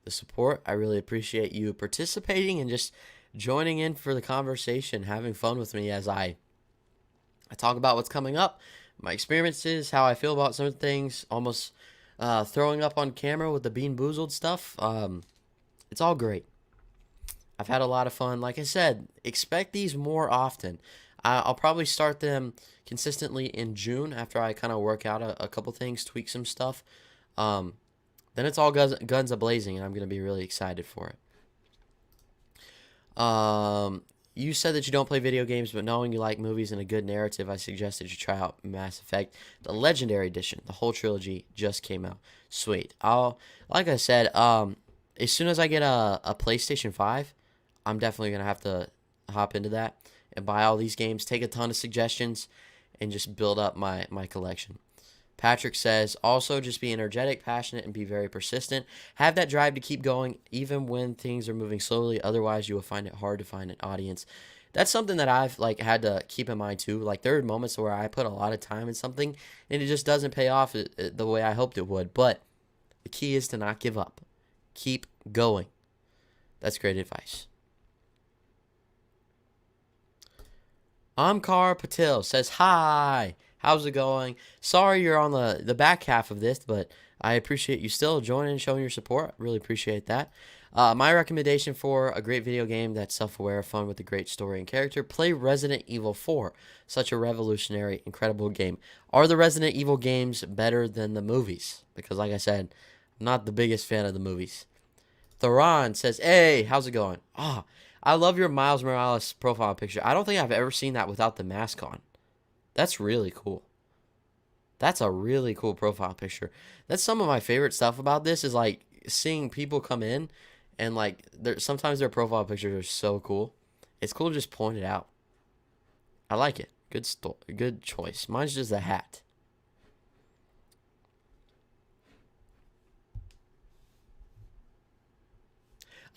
the support. I really appreciate you participating and just joining in for the conversation, having fun with me as I talk about what's coming up, my experiences, how I feel about some things, almost throwing up on camera with the Bean Boozled stuff. It's all great. I've had a lot of fun. Like I said, expect these more often. I'll probably start them consistently in June after I kind of work out a couple things, tweak some stuff. Um, then it's all guns a blazing, and I'm gonna be really excited for it. You said that you don't play video games, but knowing you like movies and a good narrative, I suggest that you try out Mass Effect, the Legendary Edition. The whole trilogy just came out. Sweet. Like I said, as soon as I get a PlayStation 5, I'm definitely gonna have to hop into that and buy all these games, take a ton of suggestions, and just build up my collection. Patrick says, also just be energetic, passionate, and be very persistent. Have that drive to keep going even when things are moving slowly. Otherwise, you will find it hard to find an audience. That's something that I've like had to keep in mind too. Like there are moments where I put a lot of time in something and it just doesn't pay off the way I hoped it would. But the key is to not give up. Keep going. That's great advice. Amkar Patil says, hi. How's it going? Sorry you're on the back half of this, but I appreciate you still joining and showing your support. Really appreciate that. My recommendation for a great video game that's self-aware, fun with a great story and character, play Resident Evil 4. Such a revolutionary, incredible game. Are the Resident Evil games better than the movies? Because like I said, I'm not the biggest fan of the movies. Theron says, hey, how's it going? I love your Miles Morales profile picture. I don't think I've ever seen that without the mask on. That's really cool. That's a really cool profile picture. That's some of my favorite stuff about this is like seeing people come in and like sometimes their profile pictures are so cool. It's cool to just point it out. I like it. Good choice. Mine's just a hat.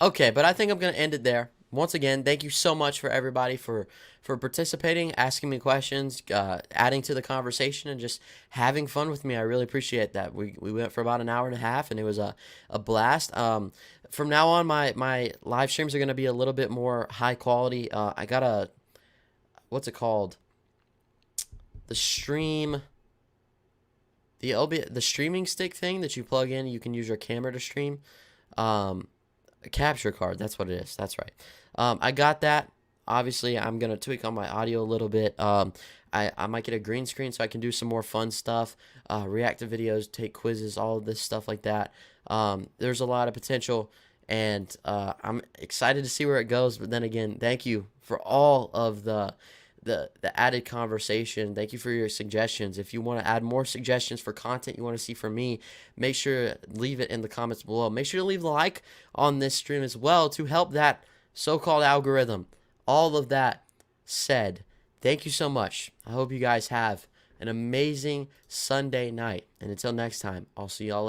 Okay, but I think I'm going to end it there. Once again, thank you so much for everybody for participating, asking me questions, adding to the conversation, and just having fun with me. I really appreciate that. We went for about an hour and a half, and it was a blast. From now on, my live streams are going to be a little bit more high quality. I got what's it called? The streaming stick thing that you plug in. You can use your camera to stream. A capture card, that's what it is. That's right. I got that. Obviously, I'm going to tweak on my audio a little bit. I might get a green screen so I can do some more fun stuff, react to videos, take quizzes, all of this stuff like that. There's a lot of potential, and I'm excited to see where it goes. But then again, thank you for all of the added conversation. Thank you for your suggestions. If you want to add more suggestions for content you want to see from me, make sure to leave it in the comments below. Make sure to leave a like on this stream as well to help that so-called algorithm. All of that said, thank you so much. I hope you guys have an amazing Sunday night. And until next time, I'll see y'all later.